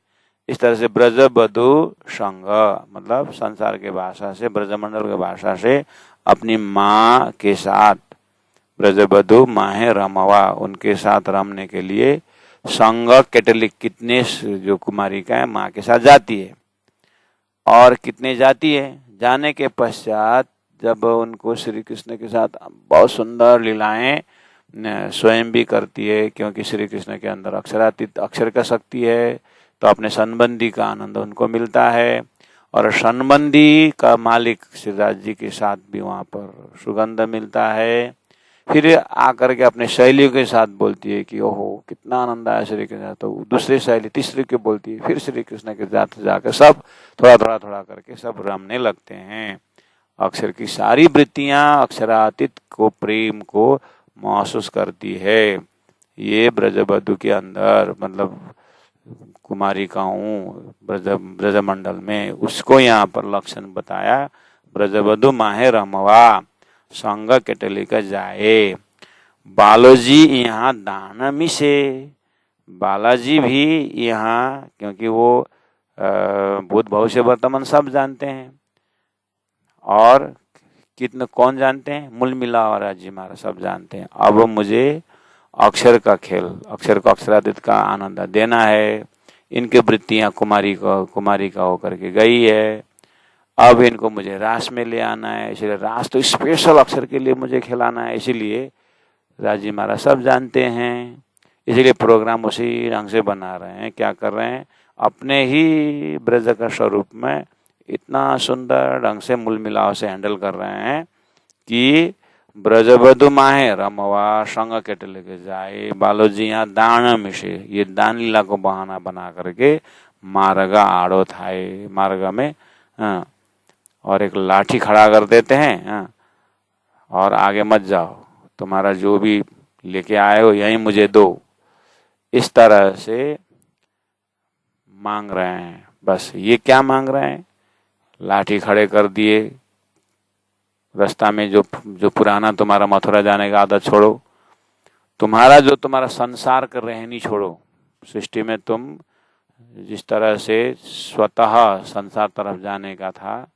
इस तरह से ब्रज बधु संग मतलब संसार के भाषा से, ब्रजमंडल के भाषा से अपनी माँ के साथ, ब्रज बधु माहे रमवा उनके साथ रमने के लिए संग केटलिक कितने जो कुमारिका है माँ के साथ जाती है। और कितने जाती है, जाने के पश्चात जब उनको श्री कृष्ण के साथ बहुत सुंदर लीलाएं स्वयं भी करती है, क्योंकि श्री कृष्ण के अंदर अक्षरातीत अक्षर का शक्ति है, तो अपने संबंधी का आनंद उनको मिलता है। और संबंधी का मालिक श्रीराज जी के साथ भी वहाँ पर सुगंध मिलता है। फिर आकर के अपने सहेलियों के साथ बोलती है कि ओहो कितना आनंद आया श्री कृष्ण, तो दूसरी सहेली तीसरी को बोलती है, फिर श्री कृष्ण के साथ जाकर सब थोड़ा थोड़ा करके सब रमने लगते हैं। अक्षर की सारी वृत्तियां अक्षरातीत को, प्रेम को महसूस करती है। ये ब्रजबधु के अंदर मतलब कुमारिकाओं ब्रजमंडल में, उसको यहाँ पर लक्षण बताया। ब्रजबधु माहे रमवा संग केटली का जाए। बालोजी यहाँ दान मिसे, बालाजी भी यहाँ, क्योंकि वो भूत भविष्य वर्तमान सब जानते हैं। और कितने कौन जानते हैं, मूल मिला और जी महाराज सब जानते हैं। अब मुझे अक्षर का खेल, अक्षर को अक्षरातीत का आनंद देना है। इनकी वृत्तियां कुमारी का होकर के गई है, अब इनको मुझे रास में ले आना है। इसलिए रास तो स्पेशल अक्षर के लिए मुझे खिलाना है, इसीलिए राजी महाराज सब जानते हैं। इसलिए प्रोग्राम उसी ढंग से बना रहे हैं। क्या कर रहे हैं, अपने ही ब्रज का स्वरूप में इतना सुंदर ढंग से मूल मिलाव से हैंडल कर रहे हैं कि ब्रजबधु माहे रमवा संग केटले के जाए। बालोजी यहाँ दान मिशे, ये दान लीला को बहाना बना करके मार्ग आड़ो थाए, मार्ग में और एक लाठी खड़ा कर देते हैं, और आगे मत जाओ, तुम्हारा जो भी लेके आए हो यही मुझे दो। इस तरह से मांग रहे हैं। बस ये क्या मांग रहे हैं, लाठी खड़े कर दिए, रास्ता में जो पुराना तुम्हारा मथुरा जाने का आदत छोड़ो, तुम्हारा जो तुम्हारा संसार कर रहनी छोड़ो। सृष्टि में तुम जिस तरह से स्वतः संसार तरफ जाने का था,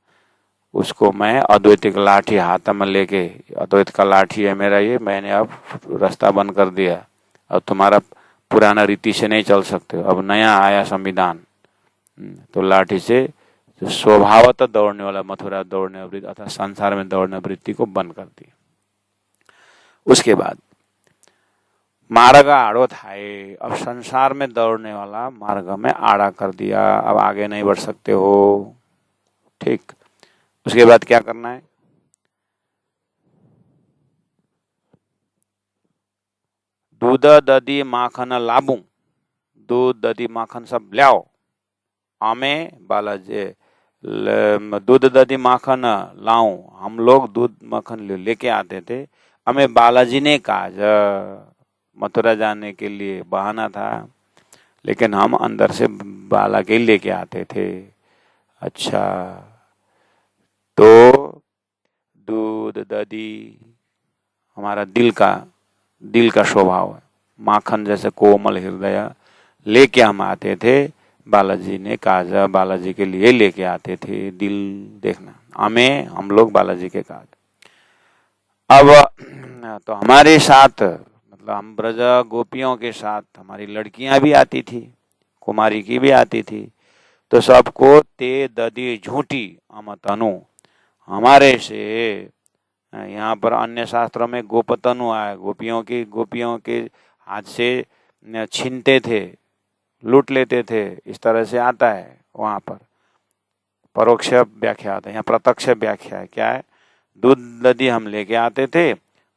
उसको मैं अद्वैतिक लाठी हाथ में लेके, अद्वैत का लाठी है मेरा ये, मैंने अब रास्ता बंद कर दिया। अब तुम्हारा पुराना रीति से नहीं चल सकते हो, अब नया आया संविधान। तो लाठी से जो स्वभावतः दौड़ने वाला मथुरा दौड़ने वृत्ति अर्थात संसार में दौड़ने वृत्ति को बंद कर दिया। उसके बाद मार्ग आड़ो थाए, अब संसार में दौड़ने वाला मार्ग में आड़ा कर दिया, अब आगे नहीं बढ़ सकते हो। ठीक, उसके बाद क्या करना है, दूध दधी माखन लाबू, दूध दधी माखन सब लाओ। हमें बालाजी दूध दधी माखन लाऊं, हम लोग दूध माखन लेके आते थे। हमें बालाजी ने कहा, मथुरा जाने के लिए बहाना था, लेकिन हम अंदर से बाला के लेके आते थे। अच्छा, तो दूध दधी हमारा दिल का स्वभाव है, माखन जैसे कोमल हृदय लेके हम आते थे। बालाजी ने कहा, बालाजी के लिए लेके आते थे। दिल देखना, हम लोग बालाजी के काज। अब तो हमारे साथ मतलब हम ब्रज गोपियों के साथ हमारी लड़कियां भी आती थी, कुमारी की भी आती थी। तो सबको ते दधी झूठी अमतनु, हमारे से यहाँ पर अन्य शास्त्रों में गोपतनु आया, गोपियों के हाथ से छीनते थे, लूट लेते थे, इस तरह से आता है। वहां पर परोक्ष व्याख्या आता है, यहाँ प्रत्यक्ष व्याख्या है। क्या है? दूध दधी हम लेके आते थे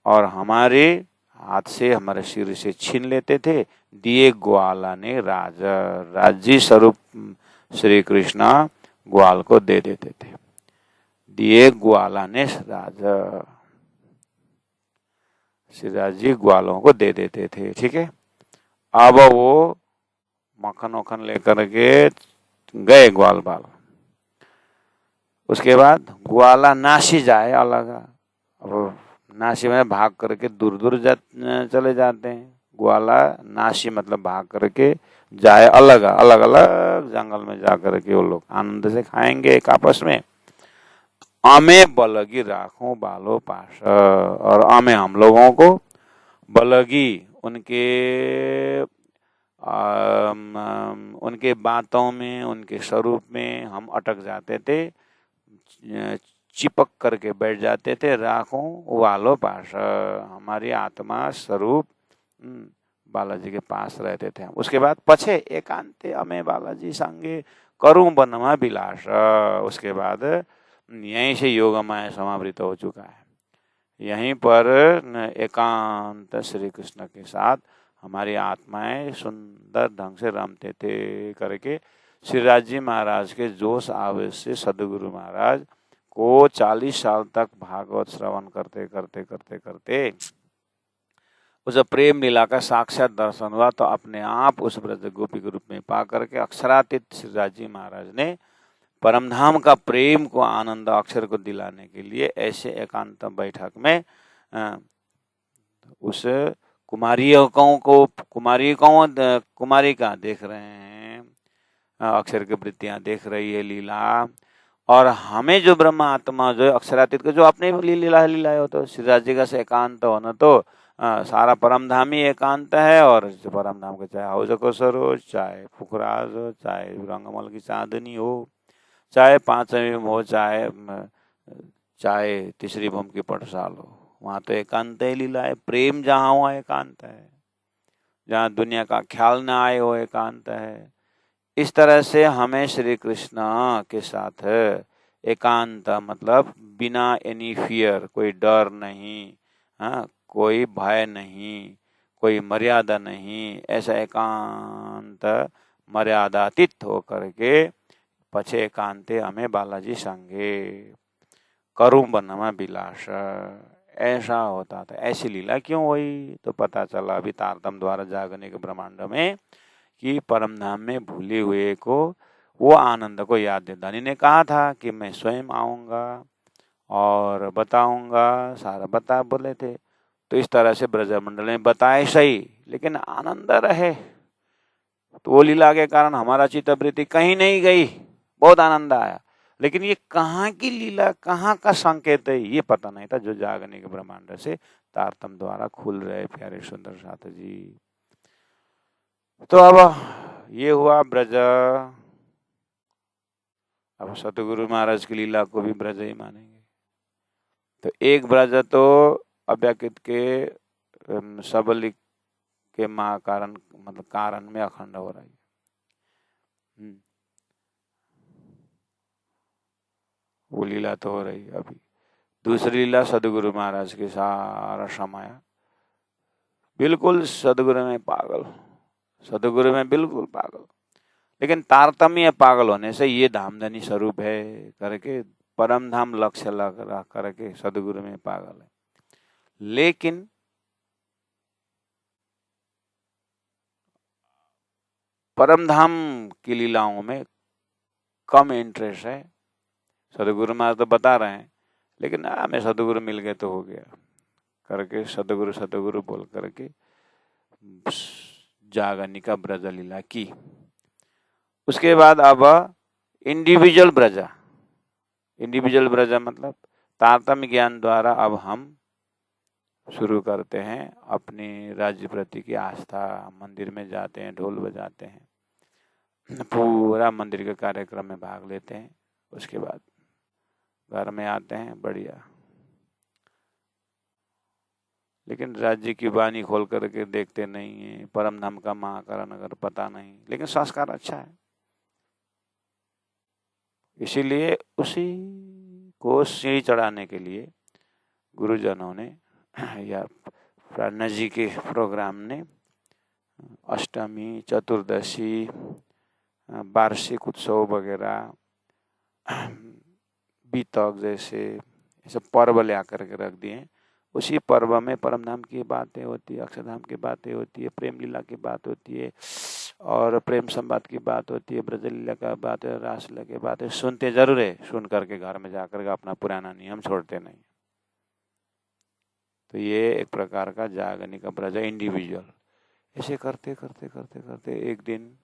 और हमारे हाथ से, हमारे सिर से छीन लेते थे। दिए ग्वाला ने राज्य स्वरूप श्री कृष्ण ग्वाल को दे देते थे। दिए ग्वाला ने श्रीराज जी ग्वालों को दे देते थे। ठीक है। अब वो मक्खन वक्खन लेकर के गए ग्वाल बाल। उसके बाद ग्वाला नासी जाए अलग। अब नासी में भाग करके दूर दूर चले जाते हैं। ग्वाला नासी मतलब भाग करके जाए अलग अलग अलग जंगल में जा करके वो लोग आनंद से खाएंगे एक आपस में। अमे बलगी राखो बालो पास, और अमे हम लोगों को, बलगी उनके बातों में, उनके स्वरूप में हम अटक जाते थे, चिपक करके बैठ जाते थे। राखो वालो पास, हमारी आत्मा स्वरूप बालाजी के पास रहते थे। उसके बाद पछे एकांते अमे बालाजी संगे करूं बनमा विलास। उसके बाद यहीं से योग माया समावृत हो चुका है। यहीं पर एकांत श्री कृष्ण के साथ हमारी आत्माएं सुंदर ढंग से रमते थे करके श्रीराज जी महाराज के जोश आवेश से सदगुरु महाराज को 40 साल तक भागवत श्रवण करते करते करते करते उस प्रेम लीला का साक्षात दर्शन हुआ। तो अपने आप उस ब्रज गोपी के रूप में पा करके अक्षरातीत श्रीराज जी महाराज ने परमधाम का प्रेम को, आनंद अक्षर को दिलाने के लिए ऐसे एकांत बैठक में उस कुमारिका देख रहे हैं, अक्षर की वृत्तियां देख रही है, लीला। और हमें जो ब्रह्म आत्मा जो अक्षरातीत का जो अपने लीला हो, तो श्रीराज जी का से एकांत हो ना, तो सारा परमधाम ही एकांत है। और जो परमधाम का चाहे हौज कोसर हो, चाहे फुकराज हो, चाहे रंगमल की चांदनी हो, चाहे पांचवी हो, चाहे तीसरी भूम की पटसाल हो, वहां तो एकांत ही लीला है। प्रेम जहाँ हुआ एकांत है, जहाँ दुनिया का ख्याल न आए वो एकांत है। इस तरह से हमें श्री कृष्ण के साथ एकांत मतलब बिना एनी फियर, कोई डर नहीं, हाँ, कोई भय नहीं, कोई मर्यादा नहीं, ऐसा एकांत मर्यादातीत होकर के पछे एकांते हमें बालाजी संगे करूं बनमा विलास, ऐसा होता था। ऐसी लीला क्यों हुई? तो पता चला अभी तारतम द्वारा जागने के ब्रह्मांड में कि परमधाम में भूले हुए को वो आनंद को याद दे। धनी ने कहा था कि मैं स्वयं आऊंगा और बताऊंगा, सारा बता बोले थे। तो इस तरह से ब्रजमंडल में बताए सही, लेकिन आनंद रहे। तो वो लीला के कारण हमारा चित्तवृत्ति कहीं नहीं गई, बहुत आनंद आया। लेकिन ये कहाँ की लीला, कहाँ का संकेत है, ये पता नहीं था, जो जागने के ब्रह्मांड से तारतम द्वारा खुल रहे प्यारे सुंदर साथ जी। तो अब ये हुआ ब्रज। अब सतगुरु महाराज की लीला को भी ब्रज ही मानेंगे। तो एक ब्रज तो अव्याकृत के सबलिक के माँ कारण, मतलब कारण में अखंड हो रहा है। वो लीला तो हो रही है अभी। दूसरी लीला सदगुरु महाराज के सारा समाया, बिल्कुल सदगुरु में पागल, सदगुरु में बिल्कुल पागल। लेकिन तारतम्य पागल होने से ये धामधनी स्वरूप है करके परम धाम लक्ष्य लगा करके सदगुरु में पागल है। लेकिन परम धाम की लीलाओं में कम इंटरेस्ट है। सदगुरु महाराज तो बता रहे हैं, लेकिन हमें सदगुरु मिल गए तो हो गया करके सदगुरु सदगुरु बोल करके जागनी का ब्रज लीला की। उसके बाद अब इंडिविजुअल ब्रजा, इंडिविजुअल ब्रजा मतलब तारतम्य ज्ञान द्वारा अब हम शुरू करते हैं अपनी राज्य प्रति की आस्था। मंदिर में जाते हैं, ढोल बजाते हैं, पूरा मंदिर के कार्यक्रम में भाग लेते हैं। उसके बाद घर में आते हैं, बढ़िया, लेकिन राज्य की वाणी खोल करके देखते नहीं है, परम धाम का महाकरण अगर पता नहीं, लेकिन संस्कार अच्छा है। इसीलिए उसी को सीढ़ी चढ़ाने के लिए गुरुजनों ने या प्राणा जी के प्रोग्राम ने अष्टमी, चतुर्दशी, वार्षिक उत्सव वगैरह, बीतक जैसे ऐसे पर्व ले आकर के रख दिए। उसी पर्व में परम धाम की बातें होती है, अक्षरधाम की बातें होती है, प्रेम लीला की बात होती है, और प्रेम संवाद की बात होती है, ब्रज लीला का बात है, रास लीला की बात है। सुनते जरूर है, सुन करके घर में जाकर के अपना पुराना नियम छोड़ते नहीं। तो ये एक प्रकार का जागने का ब्रज है, इंडिविजुअल। ऐसे करते करते करते करते एक दिन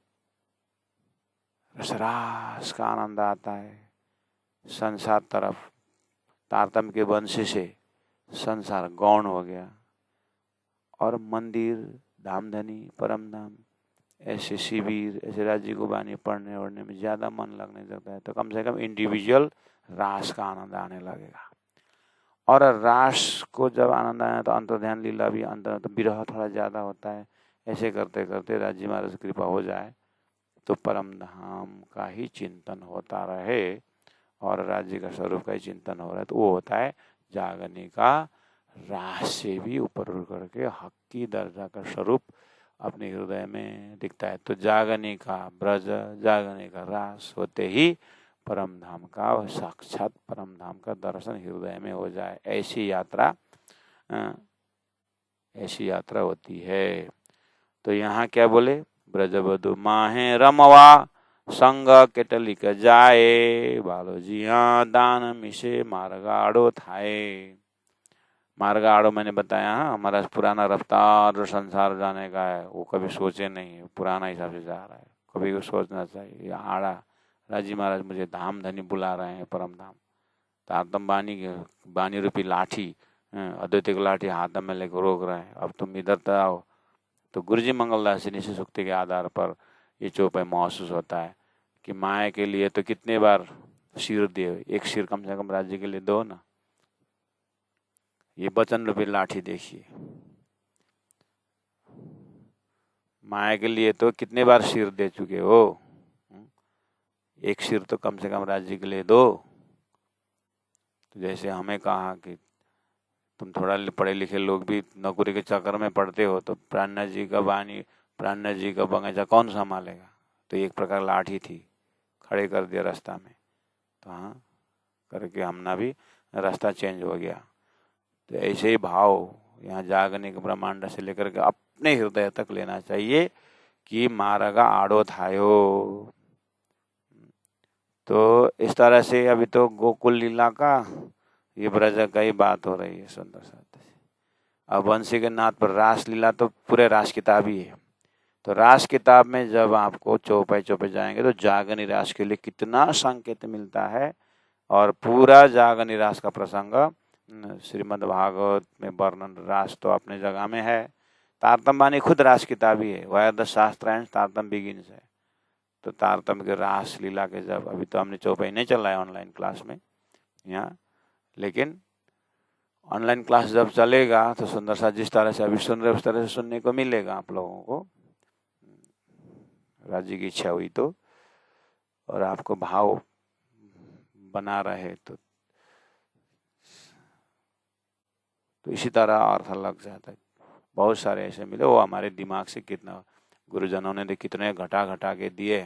रसरास का आनंद आता है। संसार तरफ तारतम्य के वंश से संसार गौण हो गया, और मंदिर, धामधनी, परम धाम, ऐसे शिविर, ऐसे राज्य को वाणी पढ़ने वढ़ने में ज़्यादा मन लगने लगता है। तो कम से कम इंडिविजुअल रास का आनंद आने लगेगा। और रास को जब आनंद आया तो अंतर्ध्यान लीला भी, अंतर तो विरह थोड़ा ज़्यादा होता है। ऐसे करते करते राज्य महाराज की कृपा हो जाए तो परम धाम का ही चिंतन होता रहे और राज्य का स्वरूप का ही चिंतन हो रहा है, तो वो होता है जागने का रास से भी ऊपर उठ करके हक की दर्जा का स्वरूप अपने हृदय में दिखता है। तो जागने का ब्रज, जागने का रास होते ही परम धाम का, साक्षात परम धाम का दर्शन हृदय में हो जाए, ऐसी यात्रा होती है। तो यहाँ क्या बोले, ब्रजबधु माहे रमवा संग केटलिक जाए, बालोजिया दान मिसे मार्गाड़ो थाए। मार्गाड़ो मैंने बताया, हमारा पुराना रफ्तार जो संसार जाने का है वो कभी सोचे नहीं, पुराना हिसाब से जा रहा है, कभी को सोचना चाहिए। आड़ा राजी महाराज मुझे धाम धनी बुला रहे हैं, परम धाम। तारतम बानी रूपी लाठी, अद्वैत की लाठी हाथ में लेकर रोक रहे हैं, अब तुम इधर तो आओ। तो गुरुजी मंगलदास जी निश्चित सूक्ति के आधार पर ये चौपाई महसूस होता है कि माया के लिए तो कितने बार सिर दिए, एक सिर कम से कम राज्य के लिए दो ना। ये वचन रूपी लाठी देखिए, माया के लिए तो कितने बार सिर दे चुके हो, एक सिर तो कम से कम राज्य के लिए दो। तो जैसे हमें कहा कि तुम थोड़ा पढ़े लिखे लोग भी नौकरी के चक्कर में पढ़ते हो, तो प्राणा जी का वाणी, प्राणा जी का बगीचा कौन संभालेगा। तो एक प्रकार लाठी थी, खड़े कर दिया रास्ता में, तो हाँ करके हमना भी रास्ता चेंज हो गया। तो ऐसे ही भाव यहाँ जागने के ब्रह्मांड से लेकर के अपने हृदय तक लेना चाहिए कि मार्गा आड़ो थायो। तो इस तरह से अभी तो गोकुल लीला का, ये ब्रज का ही बात हो रही है सुंदर सा। अब वंशी के नाथ पर रास लीला तो पूरे रास किताब ही है। तो रास किताब में जब आपको चौपाई जाएंगे तो जागनी रास के लिए कितना संकेत मिलता है, और पूरा जागनी रास का प्रसंग श्रीमद् भागवत में वर्णन रास तो अपने जगह में है। तारतम वाणी खुद रास किताब ही है, वह द शास्त्रायण तारतम बिगिन्स है। तो तारतम के रास लीला के जब, अभी तो हमने चौपाई नहीं चल रहा है ऑनलाइन क्लास में यहाँ, लेकिन ऑनलाइन क्लास जब चलेगा तो सुंदर सा जिस तरह से अभी सुन रहे उस तरह से सुनने को मिलेगा आप लोगों को, राज्य की इच्छा हुई तो, और आपको भाव बना रहे तो इसी तरह अर्थ लग जाता है। बहुत सारे ऐसे मिले, वो हमारे दिमाग से कितना गुरुजनों ने कितने घटा घटा के दिए,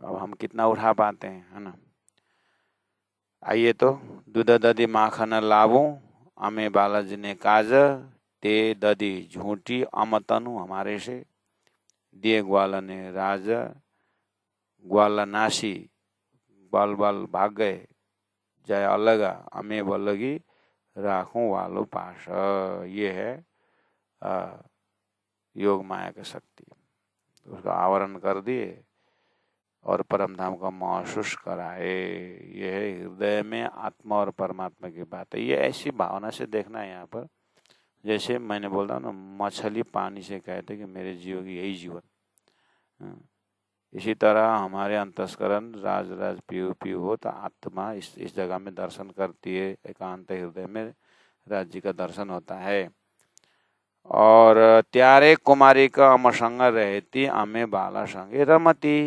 अब हम कितना उठा पाते हैं, है ना। आइए तो, दूध दधी माखन लावूं अमे बालाजी ने काज, ते दधी झूठी अमतनु हमारे से, दिए ग्वाल ने राज, ग्वाल नासी बाल बाल भाग गए, जय अलगा अमे बलगी राखूं वालो पास। ये है योग माया की शक्ति। उसका आवरण कर दिए और परम धाम को महसूस कराए। ये है हृदय में आत्मा और परमात्मा की बात है। ये ऐसी भावना से देखना है यहाँ पर, जैसे मैंने बोल रहा हूँ ना, मछली पानी से कहते कि मेरे जीव की यही जीवन, इसी तरह हमारे अंतस्करण राज राज पीयू पीयू हो तो आत्मा इस जगह में दर्शन करती है, एकांत हृदय में राज जी का दर्शन होता है। और त्यारे कुमारी का अमसंग रहती अमे बाला संगे रमती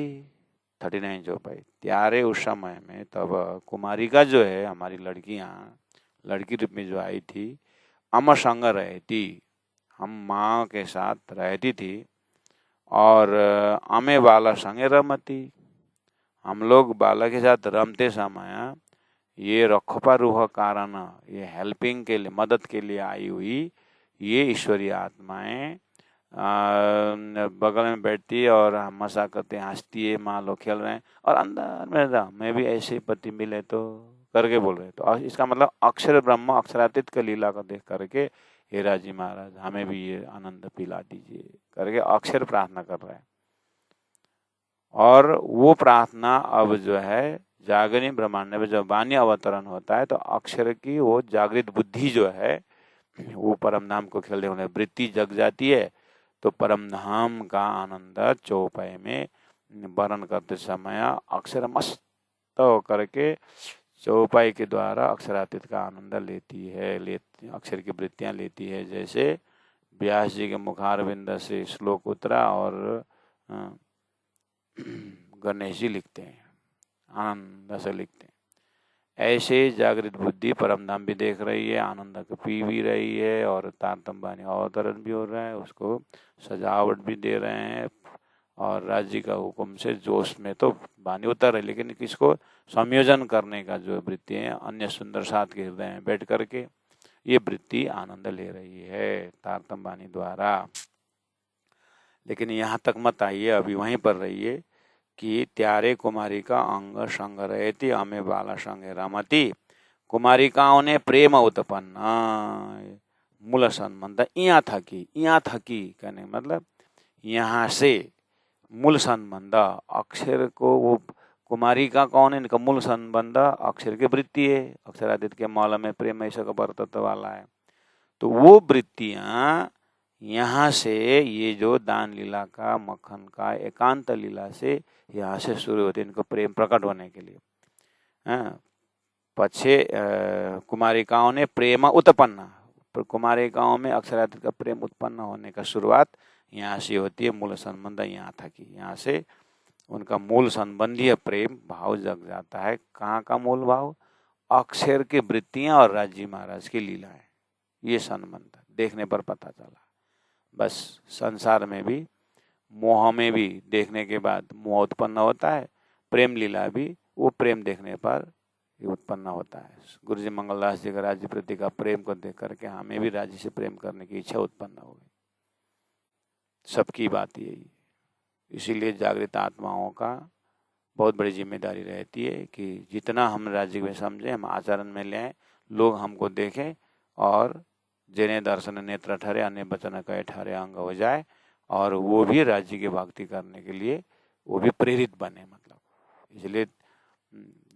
39 चौपाई। त्यारे उस समय में तब कुमारी का जो है हमारी लड़कियां लड़की रूप में जो आई थी, अमसंग रहती, हम माँ के साथ रहती थी, और अमे बाला संगे रमती, हम लोग बालक के साथ रमते समय ये रखोपा रूह कारण, ये हेल्पिंग के लिए, मदद के लिए आई हुई ये ईश्वरीय आत्माएं बगल में बैठती है और मजाक करते हंसती है, माँ लोग खेल रहे हैं और अंदर में मैं भी ऐसे पति मिले तो करके बोल रहे। तो इसका मतलब अक्षर ब्रह्म अक्षरातीत का लीला को देख करके हे राजी महाराज हमें भी ये आनंद पिला दीजिए करके अक्षर प्रार्थना कर रहे हैं। और वो प्रार्थना अब जो है जागरण ब्रह्मांड में जब वाणी अवतरण होता है तो अक्षर की वो जागृत बुद्धि जो है वो परम धाम को खेलने वाले वृत्ति जग जाती है। तो परम धाम का आनंद चौपाई में वर्णन करते समय अक्षर मस्त होकर के चौपाई के द्वारा अक्षरातीत का आनंद लेती है, अक्षर की वृत्तियां लेती है। जैसे व्यास जी के मुखारविंद से श्लोक उतरा और गणेश जी लिखते हैं, आनंद से लिखते हैं। ऐसे जागृत बुद्धि परमधाम भी देख रही है, आनंद को पी भी रही है और तारतम वाणी अवतरण भी हो रहा है, उसको सजावट भी दे रहे हैं और राज्य का हुक्म से जोश में तो वाणी उतर है, लेकिन किसको संयोजन करने का जो वृत्ति है अन्य सुंदर साथ के हृदय में बैठ करके ये वृत्ति आनंद ले रही है तारतम वाणी द्वारा। लेकिन यहाँ तक मत आइए, अभी वहीं पर रहिए कि त्यारे कुमारी का अंग संग रहती अमे बाला संगे रमती। कुमारिकाओं ने प्रेम उत्पन्न, मूल संबंध यहाँ थकी कहने मतलब यहाँ से मूल संबंध अक्षर को, वो कुमारिका कौन है, इनका मूल संबंध अक्षर की वृत्ति है, अक्षरादित के मौल में प्रेम ऐसा का वर्तत्व वाला है। तो वो वृत्तियां यहाँ से ये जो दान लीला का मक्खन का एकांत लीला से यहाँ से शुरू होते इनको प्रेम प्रकट होने के लिए। पछे कुमारिकाओं ने प्रेम उत्पन्न, कुमारिकाओं में अक्षरातीत का प्रेम उत्पन्न होने का शुरुआत यहाँ से होती है। मूल संबंध यहाँ था कि यहाँ से उनका मूल संबंधीय प्रेम भाव जग जाता है। कहाँ का मूल भाव? अक्षर की वृत्तियां और राजी महाराज की लीला है, ये संबंध देखने पर पता चला। बस संसार में भी मोह में भी देखने के बाद मोह उत्पन्न होता है, प्रेम लीला भी वो प्रेम देखने पर उत्पन्न होता है। गुरु जी मंगलदास जी का राज्य प्रति का प्रेम को देख करके हमें भी राज्य से प्रेम करने की इच्छा उत्पन्न हो गई। सबकी बात यही, इसीलिए जागृत आत्माओं का बहुत बड़ी जिम्मेदारी रहती है कि जितना हम राज्य में समझें, हम आचरण में ले आए, लोग हमको देखें और जिन्हें दर्शन नेत्र ठहरे अन्य वचन कहे ठहरे अंग हो जाए और वो भी राज्य की भक्ति करने के लिए वो भी प्रेरित बने। मतलब इसलिए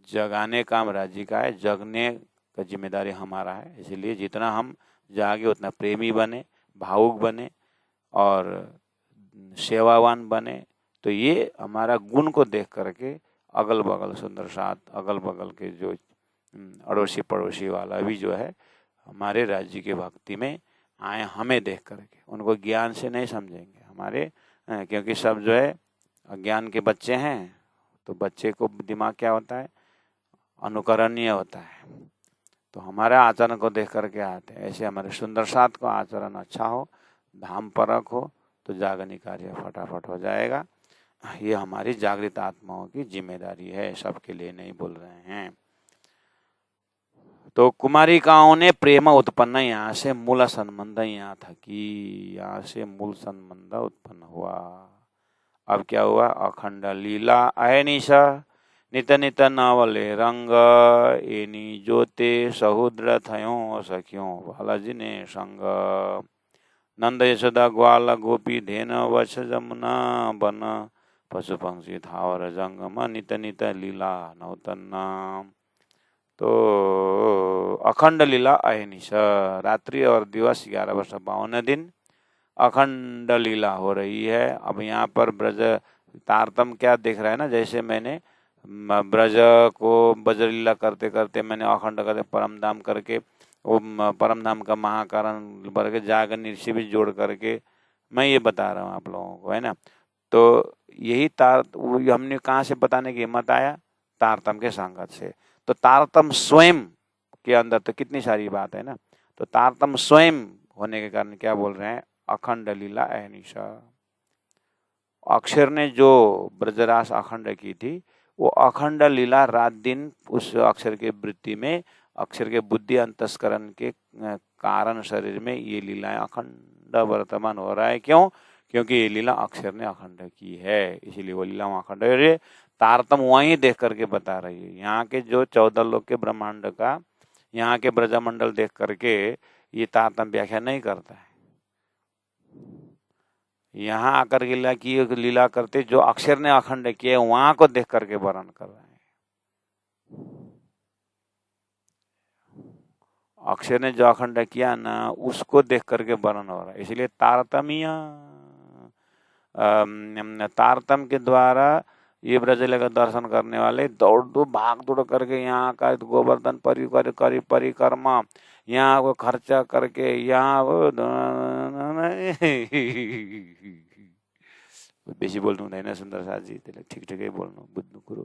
जगाने काम राज्य का है, जगने का जिम्मेदारी हमारा है। इसलिए जितना हम जागे उतना प्रेमी बने, भावुक बने और सेवावान बने। तो ये हमारा गुण को देख करके अगल बगल सुंदर साथ, अगल बगल के जो अड़ोसी पड़ोसी वाला भी जो है हमारे राज्य की भक्ति में आए, हमें देख करके। उनको ज्ञान से नहीं समझेंगे हमारे, क्योंकि सब जो है अज्ञान के बच्चे हैं। तो बच्चे को दिमाग क्या होता है? अनुकरणीय होता है। तो हमारे आचरण को देख करके आते हैं। ऐसे हमारे सुंदर साथ को आचरण अच्छा हो, धाम परक हो, तो जागनी कार्य फटाफट हो जाएगा। ये हमारी जागृत आत्माओं की जिम्मेदारी है, सबके लिए नहीं बोल रहे हैं। तो कुमारिकाओं ने प्रेम उत्पन्न, यहाँ से मूल संबंध यहाँ था कि यहाँ से मूल संबंध उत्पन्न हुआ। अब क्या हुआ? अखंड लीला अहनिशा नित नित नवले रंग एनी जोते सहुद्र थयो सख्यो बालाजी ने संग। नंद यशोदा ग्वाल गोपी धेन वश जमुना बन पशु पंक्षी थावर जंगम नित नित लीला नौतन्ना। तो अखंड लीला अहनिश, रात्रि और दिवस 11 वर्ष 52 दिन अखंड लीला हो रही है। अब यहाँ पर ब्रज तारतम्य क्या दिख रहा है ना, जैसे मैंने ब्रज को ब्रजलीला करते करते मैंने अखंड करते परम धाम करके वो परम धाम का महाकारण भर के जागर निश्चय भी जोड़ करके मैं ये बता रहा हूँ आप लोगों को, है ना। तो यही हमने कहाँ से बताने की हिम्मत आया? तारतम्य के संगत से। तो तारतम्य स्वयं के अंदर तो कितनी सारी बात है ना। तो तारतम्य स्वयं होने के कारण क्या बोल रहे हैं? अखंड लीला अहनिशा। अक्षर ने जो ब्रजरास अखंड की थी, वो अखंड लीला रात दिन उस अक्षर के वृत्ति में, अक्षर के बुद्धि अंतस्करण के कारण शरीर में ये लीलाएं अखंड वर्तमान हो रहा है। क्यों? क्योंकि ये लीला अक्षर ने अखंड की है, इसीलिए वो लीला अखंड है। तारतम्य वहीं देख करके बता रही है। यहाँ के जो 14 लोक के ब्रह्मांड का, यहाँ के ब्रजमंडल देख करके ये तारतम्य व्याख्या नहीं करता है। यहाँ आकर के लीला करते जो अक्षर ने अखंड किए वहां को देख करके वर्णन कर रहे हैं। अक्षर ने जो अखंड किया ना, उसको देख करके वर्णन हो रहा है। इसलिए तारतम्य के द्वारा ये ब्रजले का दर्शन करने वाले भाग दौड़ करके यहाँ का गोवर्धन परिक्रमा, यहाँ वो खर्चा करके, यहाँ वो बेसी बोल्नु हुँदैन सुन्दर साथजी, त्यसले ठिक ठिकै बोल्नु बुझ्नु कुरो।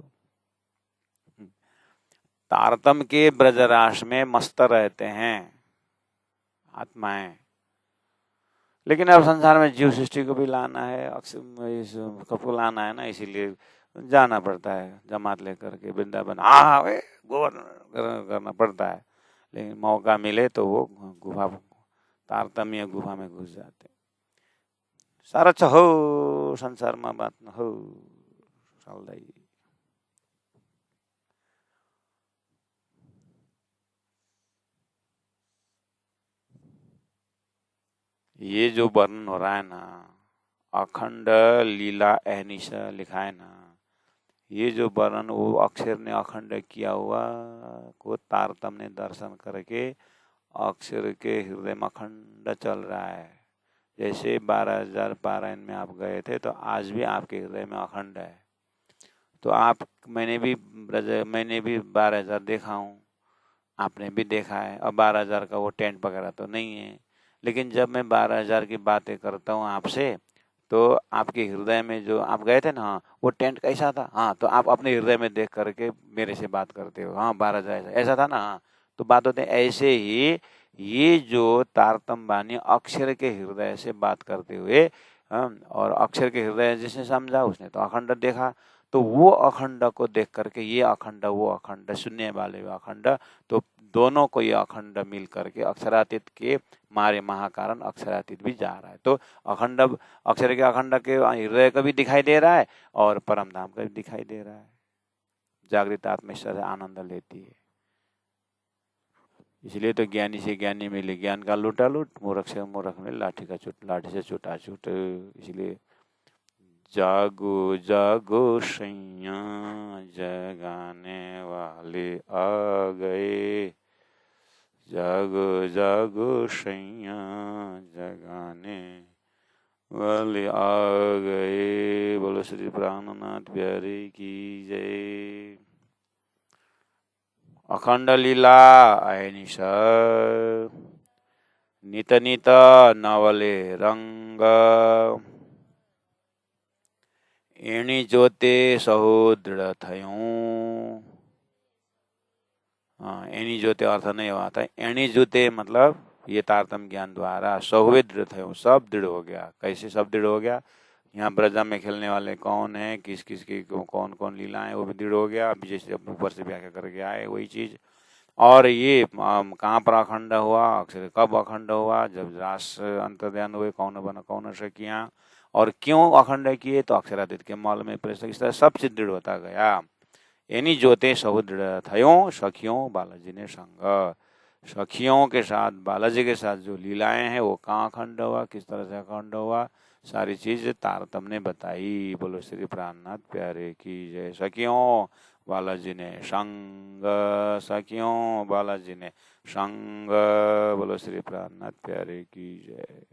तारतम्य के ब्रजराश में मस्त रहते हैं आत्माएं, लेकिन अब संसार में जीव सृष्टि को भी लाना है, सबको लाना है ना, इसीलिए जाना पड़ता है जमात लेकर के वृंदावन। हाँ गोवर्धन करना पड़ता है, लेकिन मौका मिले तो वो गुफा, तारतम्य गुफा में घुस जाते। सारा छ हो संसारमा बाँच्नु हो सल्दै। ये जो वर्णन हो रहा है ना, अखंड लीला अहनिशा लिखा है ना, ये जो वर्णन वो अक्षर ने अखंड किया हुआ को तारतम्य ने दर्शन करके अक्षर के हृदय में अखंड चल रहा है। जैसे 12,000 पारायण में आप गए थे, तो आज भी आपके हृदय में अखंड है। तो मैंने भी 12,000 देखा हूँ, आपने भी देखा है। अब 12,000 का वो टेंट वगैरह तो नहीं है, लेकिन जब मैं 12,000 की बातें करता हूँ आपसे, तो आपके हृदय में जो आप गए थे ना, वो टेंट कैसा था? हाँ, तो आप अपने हृदय में देख करके मेरे से बात करते हो। हाँ 12,000 ऐसा था ना। हाँ, तो बात होते हैं ऐसे ही। ये जो तारतम्य वाणी अक्षर के हृदय से बात करते हुए, और अक्षर के हृदय जिसने समझा उसने तो अखंड देखा। तो वो अखंड को देख करके ये अखंड वो अखंड, सुनने वाले अखंड, तो दोनों को ये अखंड मिल करके अक्षरातीत के मारे महाकारण अक्षरातीत भी जा रहा है। तो अखंड अक्षर के अखंड के हृदय का भी दिखाई दे रहा है और परम धाम का भी दिखाई दे रहा है। जागृत आत्मा से आनंद लेती है। इसलिए तो ज्ञानी से ज्ञानी मिले ज्ञान का लूटा लूट, मूर्ख से मूर्ख मिले लाठी से छूटा छूट। इसलिए जागो जागो सैया जगाने वाले आ गए, जागो जागो सैया जगाने वाले आ गए। बोलो श्री प्राणनाथ प्यारे की जय। अखंड लीला अहनिशा, नित नित नवले रंग, एणी जोते सहो दृढ़ थयों। एणी जोते अर्थ नहीं हुआ था। एणी जोते मतलब ये तारतम्य ज्ञान द्वारा सहुए दृढ़ थयों, सब दृढ़ हो गया। कैसे सब दृढ़ हो गया? यहाँ ब्रजा में खेलने वाले कौन है, किस किस की कौन कौन लीलाएं, वो भी दृढ़ हो गया। अभी जैसे ऊपर से व्याख्या करके आए वही चीज। और ये कहाँ पर अखंड हुआ, अक्षर कब अखंड हुआ? जब रास अंतर्ध्यान हुए, कौन बन कौन सकिया, और क्यों अखंड किए? तो अक्षरातीत के मल में प्रवेश। इस तरह सबसे दृढ़ होता गया। एनी जोते सब दृढ़ थयों, सखियों बालाजी ने संग। सखियों के साथ, बालाजी के साथ जो लीलाएं हैं वो कहाँ अखंड हुआ, किस तरह से अखंड हुआ, सारी चीज तारतम्य ने बताई। बोलो श्री प्राणनाथ प्यारे की जय। सखियों बालाजी ने संग, सखियों बालाजी ने संग। बोलो श्री प्राणनाथ प्यारे की जय।